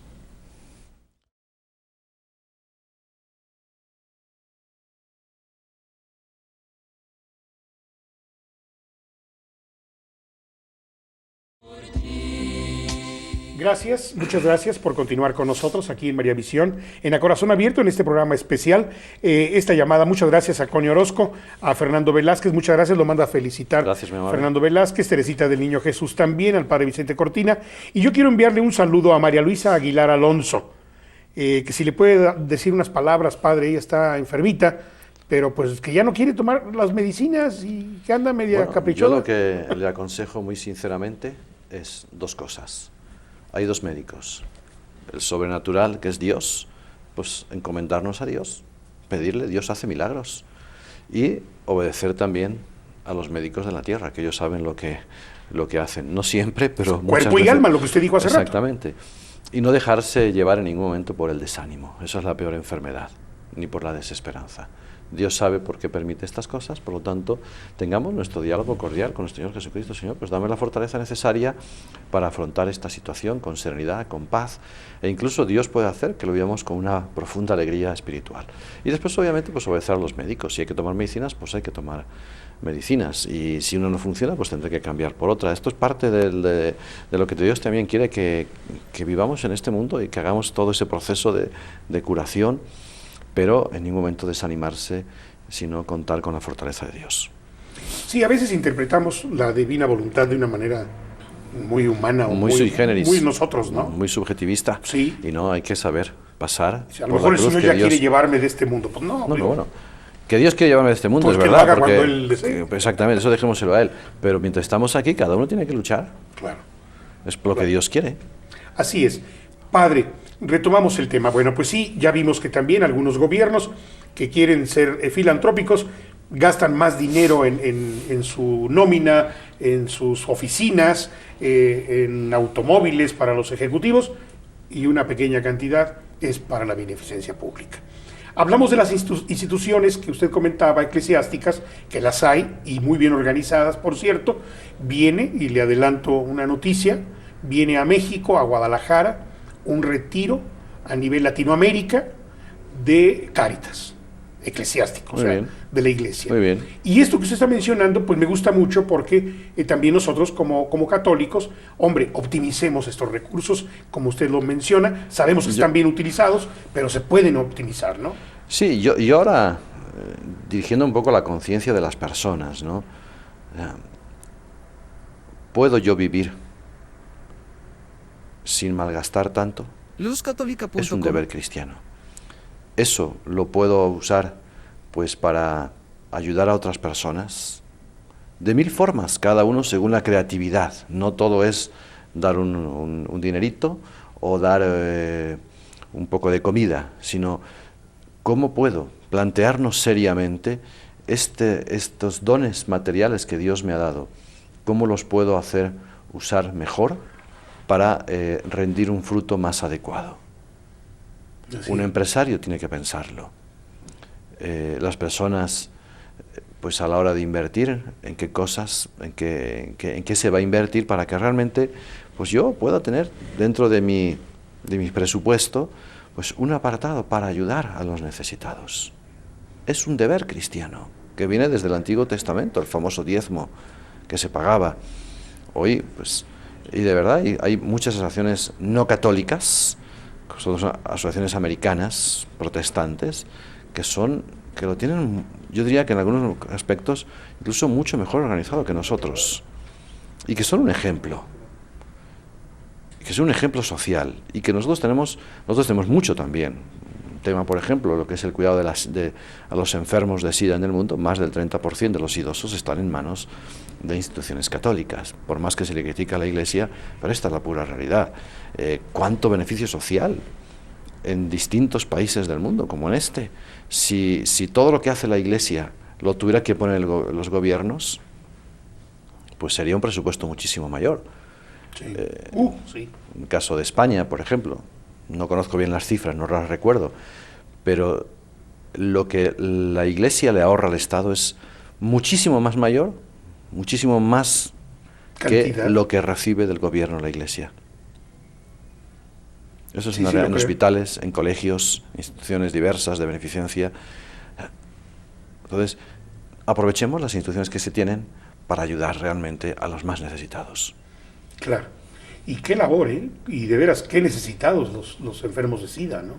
Gracias, muchas gracias por continuar con nosotros aquí en María Visión, en A Corazón Abierto, en este programa especial. Esta llamada, muchas gracias a Connie Orozco, a Fernando Velázquez, muchas gracias, lo manda a felicitar. Gracias, mi amor. Fernando Velázquez, Teresita del Niño Jesús también, al Padre Vicente Cortina. Y yo quiero enviarle un saludo a María Luisa Aguilar Alonso, que si le puede decir unas palabras, Padre, ella está enfermita, pero pues que ya no quiere tomar las medicinas y que anda media caprichosa. Yo lo que le aconsejo muy sinceramente es dos cosas. Hay dos médicos, el sobrenatural, que es Dios, pues encomendarnos a Dios, pedirle, Dios hace milagros, y obedecer también a los médicos de la tierra, que ellos saben lo que hacen, no siempre, pero muchas Cuerpo y veces. alma, lo que usted dijo hace rato. Exactamente, y no dejarse llevar en ningún momento por el desánimo, eso es la peor enfermedad, ni por la desesperanza. Dios sabe por qué permite estas cosas, por lo tanto, tengamos nuestro diálogo cordial con nuestro Señor Jesucristo. Señor, pues dame la fortaleza necesaria para afrontar esta situación con serenidad, con paz, e incluso Dios puede hacer que lo vivamos con una profunda alegría espiritual. Y después, obviamente, pues obedecer a los médicos. Si hay que tomar medicinas, pues hay que tomar medicinas, y si uno no funciona, pues tendré que cambiar por otra. Esto es parte de lo que Dios también quiere que vivamos en este mundo y que hagamos todo ese proceso de curación, pero en ningún momento desanimarse, sino contar con la fortaleza de Dios. Sí, a veces interpretamos la divina voluntad de una manera muy humana o muy sui generis, muy nosotros, ¿no? Muy subjetivista. Sí. Y no, hay que saber pasar. Si a lo mejor el Señor ya quiere llevarme de este mundo, pues no. No, bueno. Que Dios quiere llevarme de este mundo, pues es que verdad. Lo haga porque, cuando Él desee. Exactamente, eso dejémoselo a Él. Pero mientras estamos aquí, cada uno tiene que luchar. Claro. Es lo que Dios quiere. Así es. Padre, retomamos el tema. Bueno, pues sí, ya vimos que también algunos gobiernos que quieren ser filantrópicos gastan más dinero en su nómina, en sus oficinas, en automóviles para los ejecutivos, y una pequeña cantidad es para la beneficencia pública. Hablamos de las instituciones que usted comentaba, eclesiásticas, que las hay, y muy bien organizadas, por cierto. Viene, y le adelanto una noticia, viene a México, a Guadalajara, un retiro a nivel Latinoamérica de Cáritas, eclesiástico, de la iglesia. Muy bien. Y esto que usted está mencionando, pues me gusta mucho porque también nosotros como católicos, hombre, optimicemos estos recursos, como usted lo menciona, sabemos que están bien utilizados, pero se pueden optimizar, ¿no? Sí, yo ahora, dirigiendo un poco la conciencia de las personas, ¿no? ¿Puedo yo vivir sin malgastar tanto? Luzcatólica.com. Es un deber cristiano. Eso lo puedo usar pues para ayudar a otras personas de mil formas, cada uno según la creatividad. No todo es dar un dinerito o dar un poco de comida, sino cómo puedo plantearnos seriamente estos dones materiales que Dios me ha dado, cómo los puedo hacer usar mejor para rendir un fruto más adecuado. Así. Un empresario tiene que pensarlo. Las personas, pues a la hora de invertir, en qué cosas, en qué se va a invertir para que realmente pues yo pueda tener dentro de mi presupuesto pues un apartado para ayudar a los necesitados. Es un deber cristiano que viene desde el Antiguo Testamento, el famoso diezmo que se pagaba. Hoy, pues, y de verdad hay muchas asociaciones no católicas, son asociaciones americanas, protestantes, que lo tienen, yo diría que en algunos aspectos, incluso mucho mejor organizado que nosotros, y que son un ejemplo, que son un ejemplo social, y que nosotros tenemos mucho también. Un tema, por ejemplo, lo que es el cuidado a los enfermos de SIDA en el mundo, más del 30% de los idosos están en manos de instituciones católicas, por más que se le critica a la Iglesia, pero esta es la pura realidad. ¿Cuánto beneficio social en distintos países del mundo, como en este? Si todo lo que hace la Iglesia lo tuviera que poner los gobiernos, pues sería un presupuesto muchísimo mayor. Sí. Sí. En el caso de España, por ejemplo, no conozco bien las cifras, no las recuerdo, pero lo que la Iglesia le ahorra al Estado es muchísimo más mayor, muchísimo más Cantidad. que lo que recibe del gobierno la Iglesia. Eso es Sí, una sí, realidad, lo en creo. hospitales, en colegios, instituciones diversas de beneficencia. Entonces, aprovechemos las instituciones que se tienen para ayudar realmente a los más necesitados. Claro. Y qué labor, ¿eh? Y de veras, qué necesitados los enfermos de SIDA, ¿no?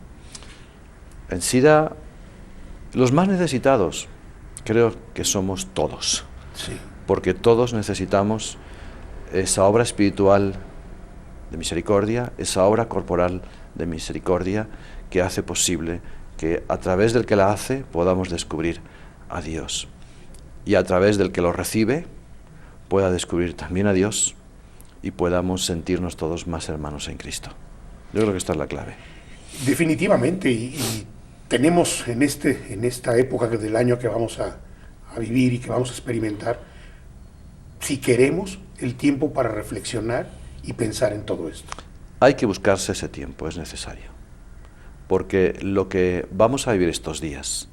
En SIDA, los más necesitados creo que somos todos, Sí. porque todos necesitamos esa obra espiritual de misericordia, esa obra corporal de misericordia que hace posible que a través del que la hace podamos descubrir a Dios, y a través del que lo recibe pueda descubrir también a Dios y podamos sentirnos todos más hermanos en Cristo. Yo creo que esta es la clave. Definitivamente, y tenemos en esta época del año que vamos a vivir y que vamos a experimentar, si queremos, el tiempo para reflexionar y pensar en todo esto. Hay que buscarse ese tiempo, es necesario, porque lo que vamos a vivir estos días,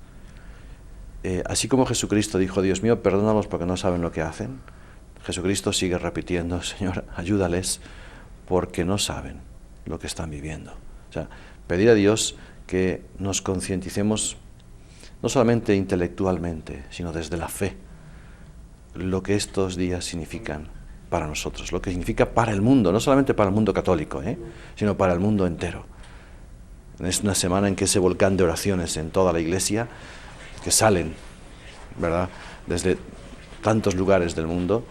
así como Jesucristo dijo, Dios mío, perdónalos porque no saben lo que hacen, Jesucristo sigue repitiendo, Señor, ayúdales porque no saben lo que están viviendo. O sea, pedir a Dios que nos concienticemos no solamente intelectualmente, sino desde la fe, lo que estos días significan para nosotros, lo que significa para el mundo, no solamente para el mundo católico, sino para el mundo entero. Es una semana en que ese volcán de oraciones en toda la Iglesia, que salen, ¿verdad?, desde tantos lugares del mundo,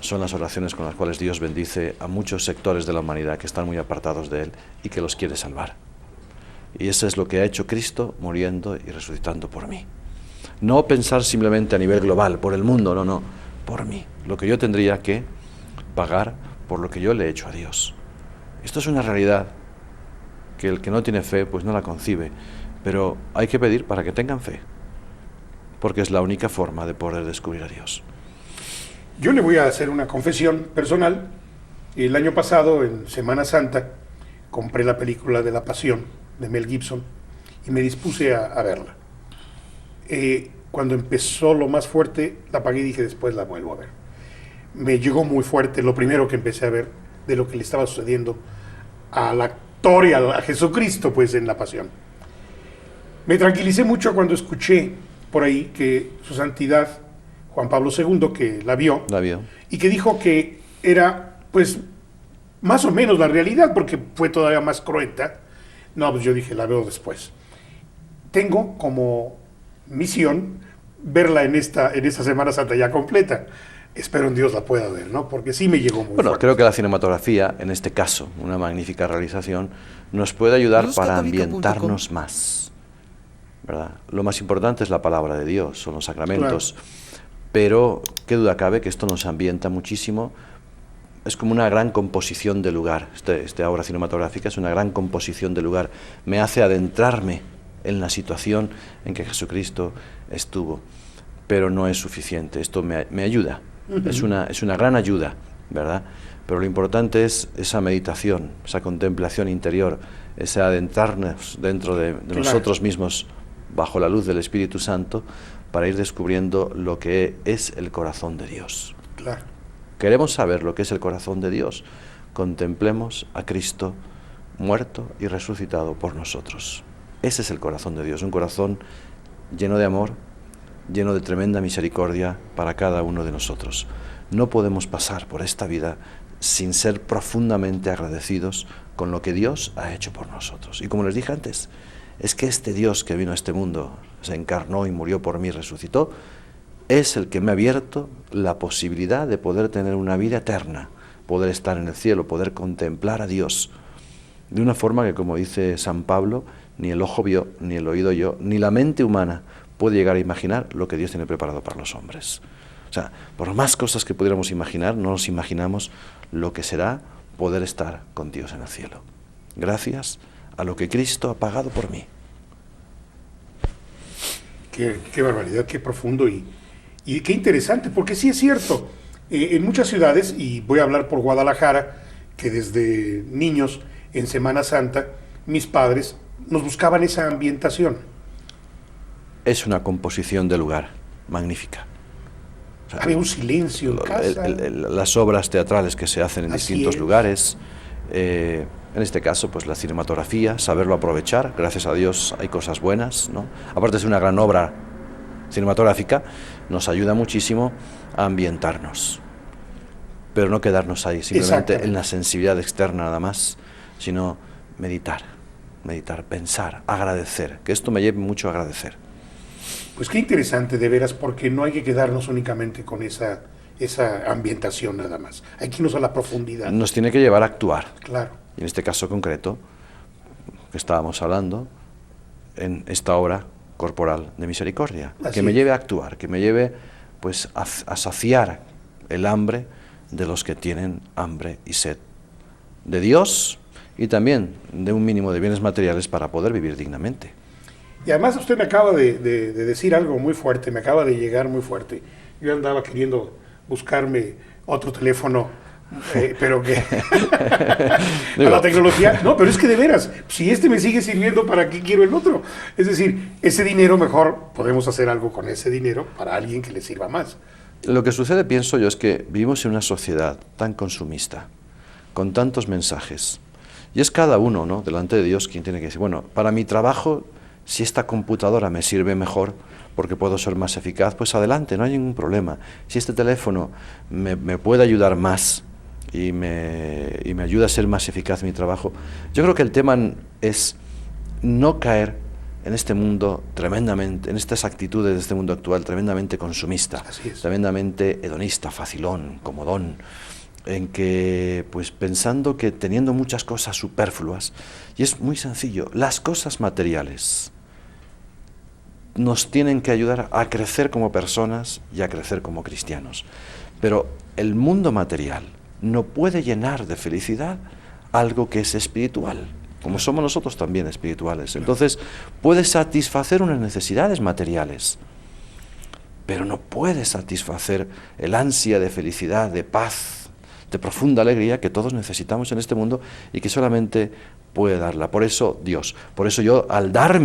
son las oraciones con las cuales Dios bendice a muchos sectores de la humanidad que están muy apartados de Él y que los quiere salvar. Y eso es lo que ha hecho Cristo muriendo y resucitando por mí. No pensar simplemente a nivel global, por el mundo, no, por mí. Lo que yo tendría que pagar por lo que yo le he hecho a Dios. Esto es una realidad que el que no tiene fe pues no la concibe, pero hay que pedir para que tengan fe, porque es la única forma de poder descubrir a Dios. Yo le voy a hacer una confesión personal. El año pasado, en Semana Santa, compré la película de La Pasión de Mel Gibson y me dispuse a verla. Cuando empezó lo más fuerte, la apagué y dije, después la vuelvo a ver. Me llegó muy fuerte lo primero que empecé a ver de lo que le estaba sucediendo al actor y a Jesucristo, pues, en La Pasión. Me tranquilicé mucho cuando escuché por ahí que su santidad Juan Pablo II, que la vio, y que dijo que era, pues, más o menos la realidad, porque fue todavía más cruenta. No, pues yo dije, la veo después. Tengo como misión verla en esta Semana Santa ya completa. Espero en Dios la pueda ver, ¿no? Porque sí me llegó muy Bueno, fuerte. creo que la cinematografía, en este caso, una magnífica realización, nos puede ayudar para ambientarnos más, ¿verdad? Lo más importante es la palabra de Dios, son los sacramentos. Claro. Pero qué duda cabe que esto nos ambienta muchísimo. es como una gran composición de lugar. Esta obra cinematográfica es una gran composición de lugar. Me hace adentrarme en la situación en que Jesucristo estuvo. Pero no es suficiente. Esto me ayuda. Es una gran ayuda, ¿verdad? Pero lo importante es esa meditación, esa contemplación interior, ese adentrarnos dentro de nosotros mismos bajo la luz del Espíritu Santo para ir descubriendo lo que es el corazón de Dios. Claro. ¿Queremos saber lo que es el corazón de Dios? Contemplemos a Cristo muerto y resucitado por nosotros. Ese es el corazón de Dios, un corazón lleno de amor, lleno de tremenda misericordia para cada uno de nosotros. No podemos pasar por esta vida sin ser profundamente agradecidos con lo que Dios ha hecho por nosotros. Y como les dije antes, es que este Dios que vino a este mundo, se encarnó y murió por mí, resucitó, es el que me ha abierto la posibilidad de poder tener una vida eterna, poder estar en el cielo, poder contemplar a Dios, de una forma que, como dice San Pablo, ni el ojo vio, ni el oído oyó, ni la mente humana puede llegar a imaginar lo que Dios tiene preparado para los hombres. O sea, por más cosas que pudiéramos imaginar, no nos imaginamos lo que será poder estar con Dios en el cielo. Gracias a lo que Cristo ha pagado por mí. Qué barbaridad, qué profundo y qué interesante, porque sí es cierto, en muchas ciudades, y voy a hablar por Guadalajara, que desde niños en Semana Santa, mis padres nos buscaban esa ambientación. Es una composición de lugar magnífica. O sea, había un silencio en casa. Las obras teatrales que se hacen en Así distintos es. lugares, en este caso, pues la cinematografía, saberlo aprovechar. Gracias a Dios hay cosas buenas, ¿no? Aparte de ser una gran obra cinematográfica, nos ayuda muchísimo a ambientarnos, pero no quedarnos ahí simplemente en la sensibilidad externa nada más, sino meditar, pensar, agradecer, que esto me lleve mucho a agradecer. Pues qué interesante, de veras, porque no hay que quedarnos únicamente con esa ambientación nada más. Hay que irnos a la profundidad. Nos tiene que llevar a actuar. Claro. Y en este caso concreto, que estábamos hablando, en esta obra corporal de misericordia, que me lleve a actuar, que me lleve pues a saciar el hambre de los que tienen hambre y sed de Dios y también de un mínimo de bienes materiales para poder vivir dignamente. Y además usted me acaba de decir algo muy fuerte, me acaba de llegar muy fuerte. Yo andaba queriendo buscarme otro teléfono, pero que a la tecnología, no, pero es que de veras, si este me sigue sirviendo, ¿para qué quiero el otro? Es decir, ese dinero mejor podemos hacer algo con ese dinero para alguien que le sirva más. Lo que sucede, pienso yo, es que vivimos en una sociedad tan consumista, con tantos mensajes, y es cada uno, ¿no?, delante de Dios quien tiene que decir, bueno, para mi trabajo, si esta computadora me sirve mejor porque puedo ser más eficaz, pues adelante, no hay ningún problema. Si este teléfono me puede ayudar más y me ayuda a ser más eficaz en mi trabajo, yo creo que el tema es no caer en este mundo tremendamente, en estas actitudes de este mundo actual tremendamente consumista, tremendamente hedonista, facilón, comodón, en que, pues pensando que teniendo muchas cosas superfluas, y es muy sencillo, las cosas materiales nos tienen que ayudar a crecer como personas y a crecer como cristianos. Pero el mundo material no puede llenar de felicidad algo que es espiritual, como somos nosotros también espirituales. Entonces, puede satisfacer unas necesidades materiales, pero no puede satisfacer el ansia de felicidad, de paz, de profunda alegría que todos necesitamos en este mundo y que solamente puede darla. Por eso Dios, por eso yo al dar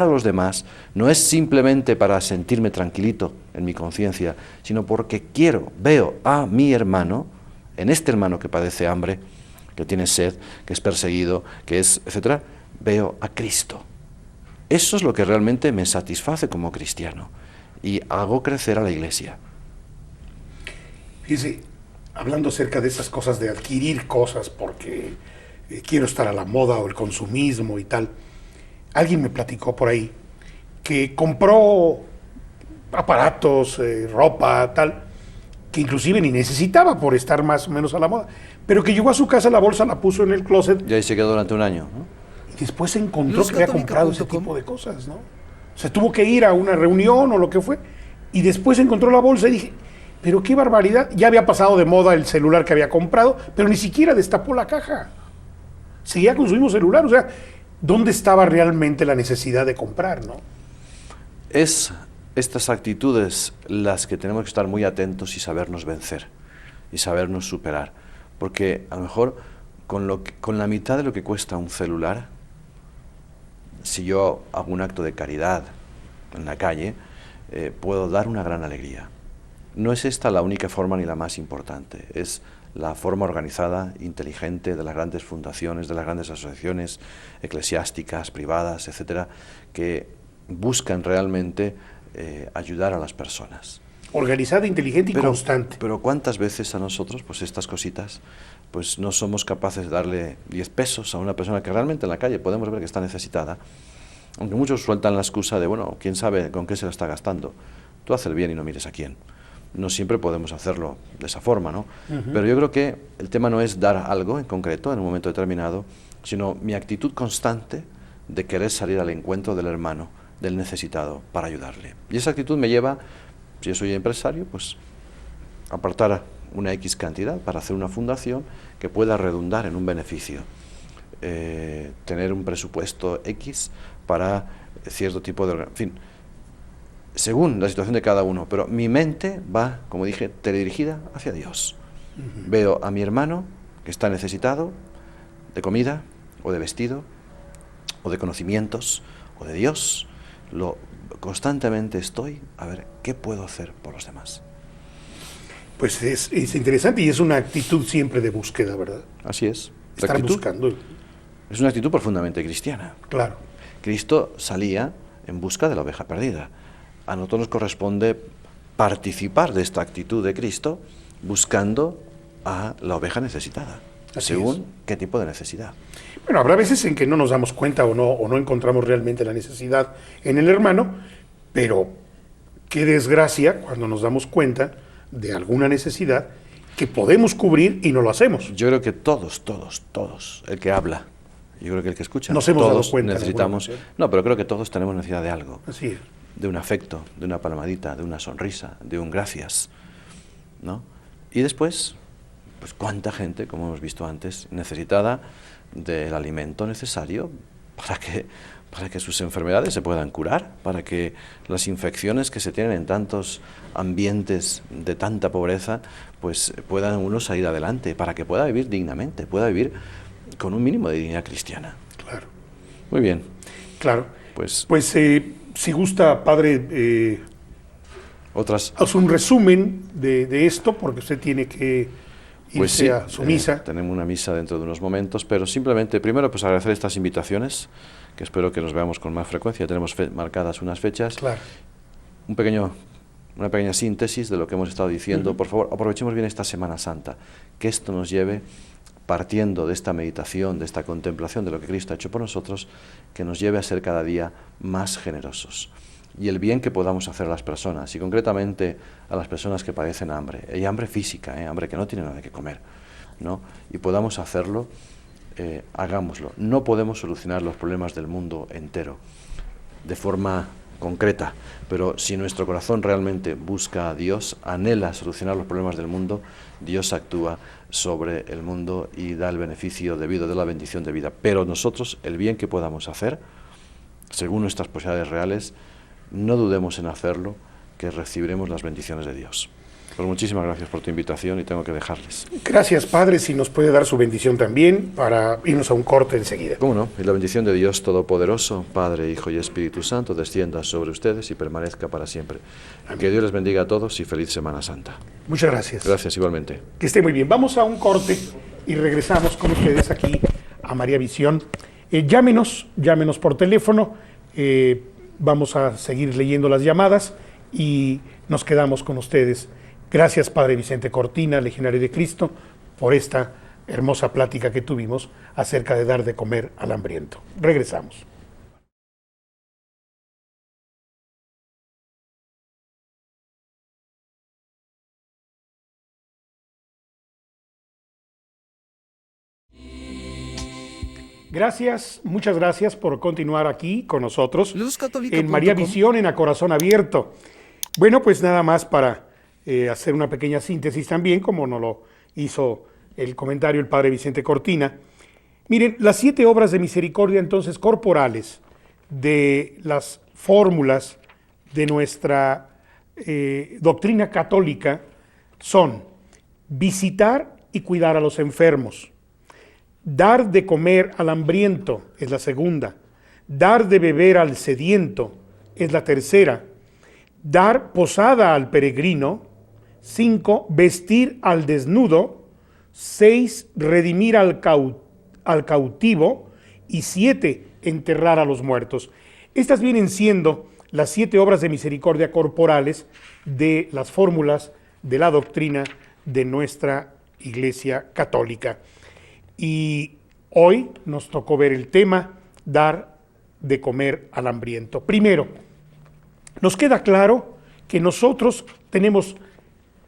a los demás, no es simplemente para sentirme tranquilito en mi conciencia, sino porque veo a mi hermano, en este hermano que padece hambre, que tiene sed, que es perseguido, que es, etcétera, veo a Cristo. Eso es lo que realmente me satisface como cristiano y hago crecer a la Iglesia. Fíjese, hablando acerca de esas cosas, de adquirir cosas porque quiero estar a la moda o el consumismo y tal, alguien me platicó por ahí que compró aparatos, ropa, tal, que inclusive ni necesitaba por estar más o menos a la moda, pero que llegó a su casa, la bolsa la puso en el closet. Y ahí se quedó durante un año, ¿no? Y después encontró que había comprado ese tipo de cosas, ¿no? O sea, tuvo que ir a una reunión o lo que fue, y después encontró la bolsa y dije, Pero qué barbaridad, ya había pasado de moda el celular que había comprado, pero ni siquiera destapó la caja. Seguía con su mismo celular, o sea, ¿dónde estaba realmente la necesidad de comprar, no? Es estas actitudes las que tenemos que estar muy atentos y sabernos vencer y sabernos superar, porque a lo mejor con la mitad de lo que cuesta un celular, si yo hago un acto de caridad en la calle, puedo dar una gran alegría. No es esta la única forma ni la más importante, es la forma organizada, inteligente de las grandes fundaciones, de las grandes asociaciones eclesiásticas, privadas, etcétera, que buscan realmente ayudar a las personas. Organizada, inteligente y constante. Pero ¿cuántas veces a nosotros, pues estas cositas, pues no somos capaces de darle 10 pesos a una persona que realmente en la calle podemos ver que está necesitada? Aunque muchos sueltan la excusa de, bueno, quién sabe con qué se lo está gastando. Tú haz el bien y no mires a quién. No siempre podemos hacerlo de esa forma, ¿no? Pero yo creo que el tema no es dar algo en concreto en un momento determinado, sino mi actitud constante de querer salir al encuentro del hermano, del necesitado, para ayudarle. Y esa actitud me lleva, si yo soy empresario, pues apartar una X cantidad para hacer una fundación que pueda redundar en un beneficio. Tener un presupuesto X para cierto tipo de... En fin, según la situación de cada uno, pero mi mente va, como dije, teledirigida hacia Dios. Veo a mi hermano que está necesitado de comida, o de vestido, o de conocimientos, o de Dios. Constantemente estoy a ver qué puedo hacer por los demás. Pues es interesante y es una actitud siempre de búsqueda, ¿verdad? Así es. Estar buscando. Es una actitud profundamente cristiana. Claro. Cristo salía en busca de la oveja perdida. A nosotros nos corresponde participar de esta actitud de Cristo buscando a la oveja necesitada, según qué tipo de necesidad. Bueno, habrá veces en que no nos damos cuenta o no encontramos realmente la necesidad en el hermano, pero qué desgracia cuando nos damos cuenta de alguna necesidad que podemos cubrir y no lo hacemos. Yo creo que todos, el que habla, yo creo que el que escucha, nos hemos todos dado cuenta, necesitamos, no, pero creo que todos tenemos necesidad de algo. Así es. De un afecto, de una palmadita, de una sonrisa, de un gracias, ¿no? Y después, pues cuánta gente, como hemos visto antes, necesitada del alimento necesario para que sus enfermedades se puedan curar, para que las infecciones que se tienen en tantos ambientes de tanta pobreza, pues puedan uno salir adelante, para que pueda vivir dignamente, pueda vivir con un mínimo de dignidad cristiana. Claro. Muy bien. Claro. Pues si gusta, padre, haz un resumen de esto, porque usted tiene que irse pues sí, a su misa. Tenemos una misa dentro de unos momentos, pero simplemente, primero, pues agradecer estas invitaciones, que espero que nos veamos con más frecuencia. Tenemos marcadas unas fechas. Claro. Una pequeña síntesis de lo que hemos estado diciendo. Por favor, aprovechemos bien esta Semana Santa, que esto nos lleve, partiendo de esta meditación, de esta contemplación de lo que Cristo ha hecho por nosotros, que nos lleve a ser cada día más generosos. Y el bien que podamos hacer a las personas, y concretamente a las personas que padecen hambre, y hambre física, hambre que no tiene nada que comer, ¿no? Y podamos hacerlo, hagámoslo. No podemos solucionar los problemas del mundo entero de forma concreta, pero si nuestro corazón realmente busca a Dios, anhela solucionar los problemas del mundo, Dios actúa sobre el mundo y da el beneficio debido de la bendición de vida. Pero nosotros, el bien que podamos hacer, según nuestras posibilidades reales, no dudemos en hacerlo, que recibiremos las bendiciones de Dios. Pues muchísimas gracias por tu invitación y tengo que dejarles. Gracias, padre, si nos puede dar su bendición también para irnos a un corte enseguida. ¿Cómo no? Y la bendición de Dios Todopoderoso, Padre, Hijo y Espíritu Santo, descienda sobre ustedes y permanezca para siempre. Amén. Que Dios les bendiga a todos y feliz Semana Santa. Muchas gracias. Gracias, igualmente. Que esté muy bien. Vamos a un corte y regresamos con ustedes aquí a María Visión. Llámenos por teléfono. Vamos a seguir leyendo las llamadas y nos quedamos con ustedes. Gracias, Padre Vicente Cortina, Legionario de Cristo, por esta hermosa plática que tuvimos acerca de dar de comer al hambriento. Regresamos. Gracias, muchas gracias por continuar aquí con nosotros en María Visión, en A Corazón Abierto. Bueno, pues nada más para hacer una pequeña síntesis también, como nos lo hizo el comentario el padre Vicente Cortina. Miren, las 7 obras de misericordia entonces corporales de las fórmulas de nuestra doctrina católica son visitar y cuidar a los enfermos, dar de comer al hambriento, es la segunda, dar de beber al sediento, es la tercera, dar posada al peregrino, 5, vestir al desnudo, 6, redimir al cautivo, y 7, enterrar a los muertos. Estas vienen siendo las 7 obras de misericordia corporales de las fórmulas de la doctrina de nuestra Iglesia Católica. Y hoy nos tocó ver el tema, dar de comer al hambriento. Primero, nos queda claro que nosotros tenemos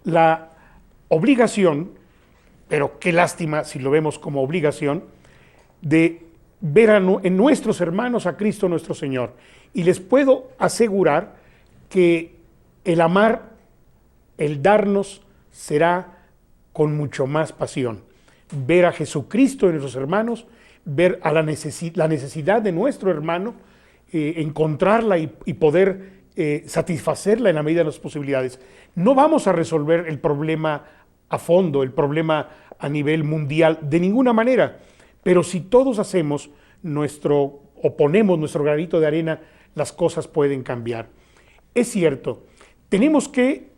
la obligación, pero qué lástima si lo vemos como obligación, de ver en nuestros hermanos a Cristo nuestro Señor. Y les puedo asegurar que el amar, el darnos, será con mucho más pasión. Ver a Jesucristo en nuestros hermanos, ver a la necesidad de nuestro hermano, encontrarla y poder satisfacerla en la medida de las posibilidades. No vamos a resolver el problema a fondo, el problema a nivel mundial, de ninguna manera, pero si todos ponemos nuestro granito de arena, las cosas pueden cambiar. Es cierto, tenemos que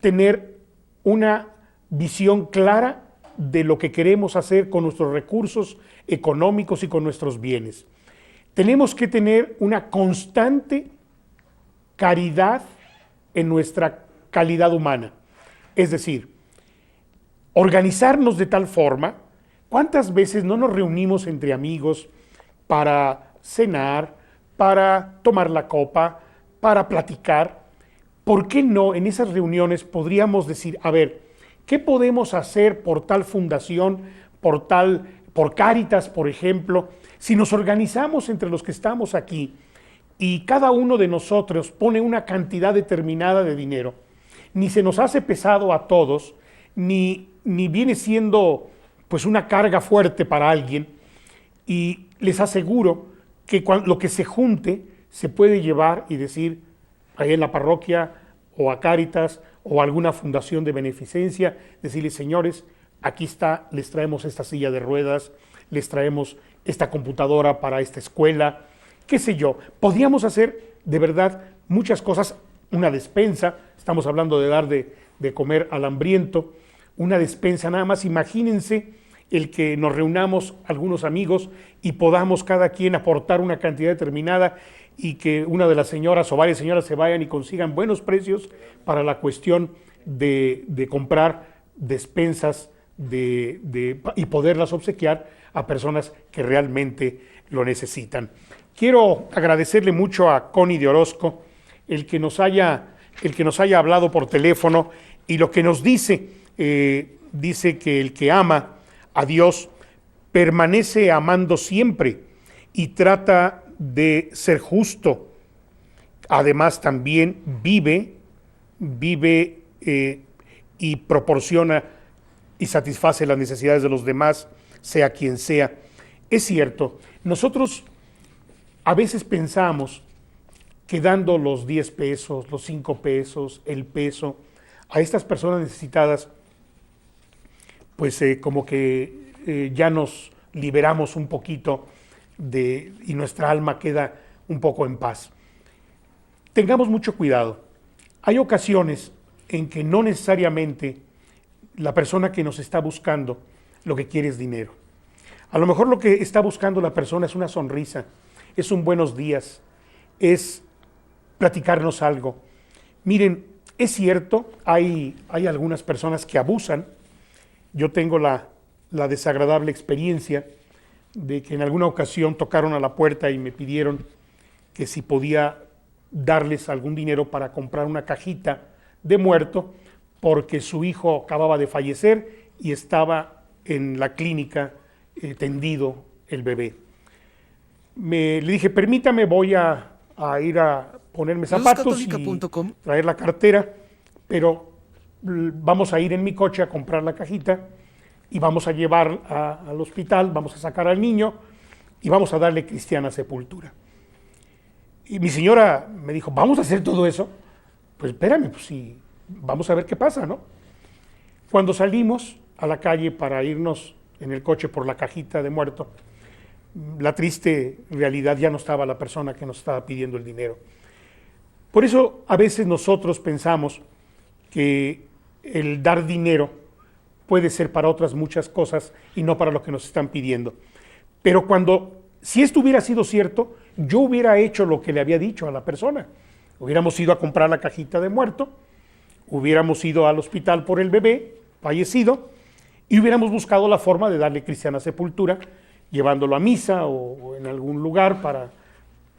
tener una visión clara de lo que queremos hacer con nuestros recursos económicos y con nuestros bienes. Tenemos que tener una constante caridad en nuestra calidad humana. Es decir, organizarnos de tal forma. ¿Cuántas veces no nos reunimos entre amigos para cenar, para tomar la copa, para platicar? ¿Por qué no en esas reuniones podríamos decir, a ver, ¿qué podemos hacer por tal fundación, por Cáritas, por ejemplo? Si nos organizamos entre los que estamos aquí y cada uno de nosotros pone una cantidad determinada de dinero, ni se nos hace pesado a todos, ni viene siendo pues una carga fuerte para alguien, y les aseguro que lo que se junte se puede llevar y decir ahí en la parroquia o a Cáritas o a alguna fundación de beneficencia, decirles, señores, aquí está, les traemos esta silla de ruedas, les traemos esta computadora para esta escuela, qué sé yo. Podríamos hacer de verdad muchas cosas, una despensa, estamos hablando de dar de comer al hambriento, una despensa nada más. Imagínense el que nos reunamos algunos amigos y podamos cada quien aportar una cantidad determinada y que una de las señoras o varias señoras se vayan y consigan buenos precios para la cuestión de comprar despensas y poderlas obsequiar a personas que realmente lo necesitan. Quiero agradecerle mucho a Connie de Orozco el que nos haya hablado por teléfono, y lo que nos dice que el que ama a Dios permanece amando siempre y trata de ser justo. Además también vive y proporciona y satisface las necesidades de los demás, sea quien sea. Es cierto, nosotros a veces pensamos que dando los 10 pesos, los 5 pesos, el peso a estas personas necesitadas, pues como que ya nos liberamos un poquito y nuestra alma queda un poco en paz. Tengamos mucho cuidado. Hay ocasiones en que no necesariamente la persona que nos está buscando lo que quiere es dinero. A lo mejor lo que está buscando la persona es una sonrisa, es un buenos días, es platicarnos algo. Miren, es cierto, hay algunas personas que abusan. Yo tengo la desagradable experiencia de que en alguna ocasión tocaron a la puerta y me pidieron que si podía darles algún dinero para comprar una cajita de muerto, porque su hijo acababa de fallecer y estaba en la clínica tendido el bebé. Le dije, permítame, voy a ir a ponerme zapatos y traer la cartera, pero vamos a ir en mi coche a comprar la cajita y vamos a llevar al hospital, vamos a sacar al niño y vamos a darle cristiana sepultura. Y mi señora me dijo, ¿vamos a hacer todo eso? Pues espérame, pues sí, vamos a ver qué pasa, ¿no? Cuando salimos a la calle para irnos en el coche por la cajita de muerto, la triste realidad, ya no estaba la persona que nos estaba pidiendo el dinero. Por eso a veces nosotros pensamos que el dar dinero puede ser para otras muchas cosas y no para lo que nos están pidiendo. Pero si esto hubiera sido cierto, yo hubiera hecho lo que le había dicho a la persona. Hubiéramos ido a comprar la cajita de muerto, hubiéramos ido al hospital por el bebé fallecido y hubiéramos buscado la forma de darle cristiana sepultura, llevándolo a misa o en algún lugar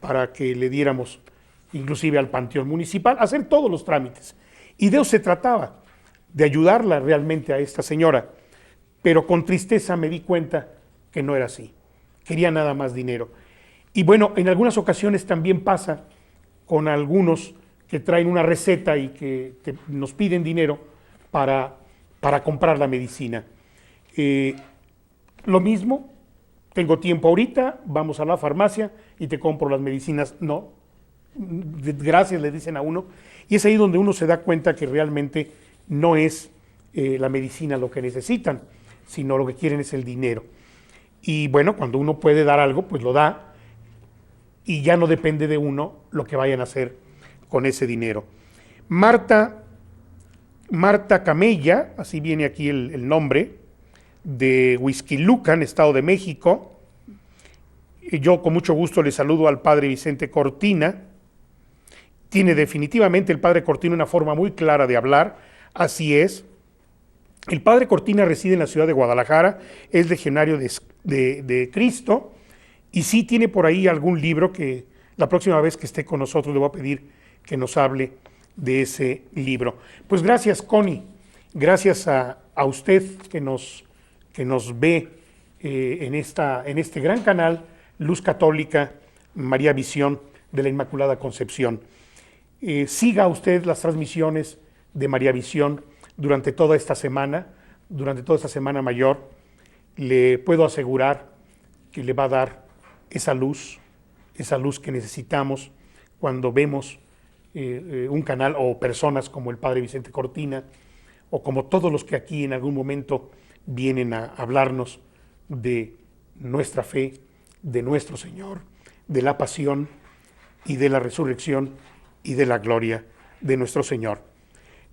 para que le diéramos inclusive al panteón municipal, hacer todos los trámites. Y de eso se trataba, de ayudarla realmente a esta señora. Pero con tristeza me di cuenta que no era así. Quería nada más dinero. Y bueno, en algunas ocasiones también pasa con algunos que traen una receta y que nos piden dinero para comprar la medicina. Lo mismo, tengo tiempo ahorita, vamos a la farmacia y te compro las medicinas. No, gracias le dicen a uno. Y es ahí donde uno se da cuenta que realmente no es la medicina lo que necesitan, sino lo que quieren es el dinero. Y bueno, cuando uno puede dar algo, pues lo da y ya no depende de uno lo que vayan a hacer con ese dinero. Marta Camella, así viene aquí el nombre, de Huixquilucan, Estado de México. Yo con mucho gusto le saludo al padre Vicente Cortina. Tiene definitivamente el padre Cortina una forma muy clara de hablar, así es. El padre Cortina reside en la ciudad de Guadalajara, es legionario de Cristo, y sí tiene por ahí algún libro que la próxima vez que esté con nosotros le voy a pedir que nos hable de ese libro. Pues gracias, Connie, gracias a usted que nos ve en este gran canal, Luz Católica, María Visión de la Inmaculada Concepción. Siga usted las transmisiones de María Visión durante toda esta semana mayor. Le puedo asegurar que le va a dar esa luz que necesitamos cuando vemos un canal o personas como el padre Vicente Cortina o como todos los que aquí en algún momento vienen a hablarnos de nuestra fe, de nuestro Señor, de la pasión y de la resurrección y de la gloria de nuestro Señor.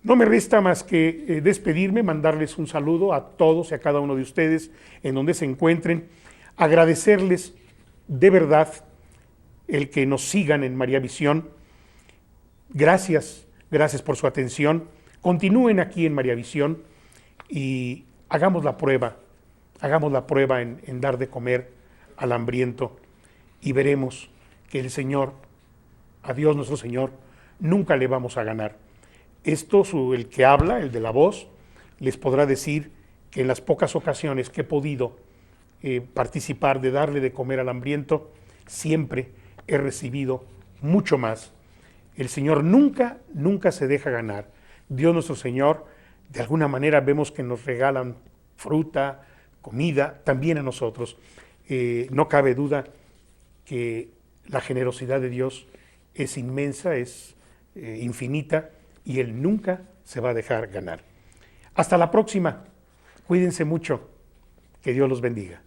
No me resta más que despedirme, mandarles un saludo a todos y a cada uno de ustedes en donde se encuentren, agradecerles de verdad el que nos sigan en María Visión. Gracias por su atención. Continúen aquí en María Visión y hagamos la prueba en dar de comer al hambriento y veremos que el Señor, a Dios nuestro Señor, nunca le vamos a ganar. El que habla, el de la voz, les podrá decir que en las pocas ocasiones que he podido participar de darle de comer al hambriento, siempre he recibido mucho más. El Señor nunca se deja ganar. Dios nuestro Señor, de alguna manera vemos que nos regalan fruta, comida, también a nosotros. No cabe duda que la generosidad de Dios es inmensa, es infinita, y Él nunca se va a dejar ganar. Hasta la próxima. Cuídense mucho. Que Dios los bendiga.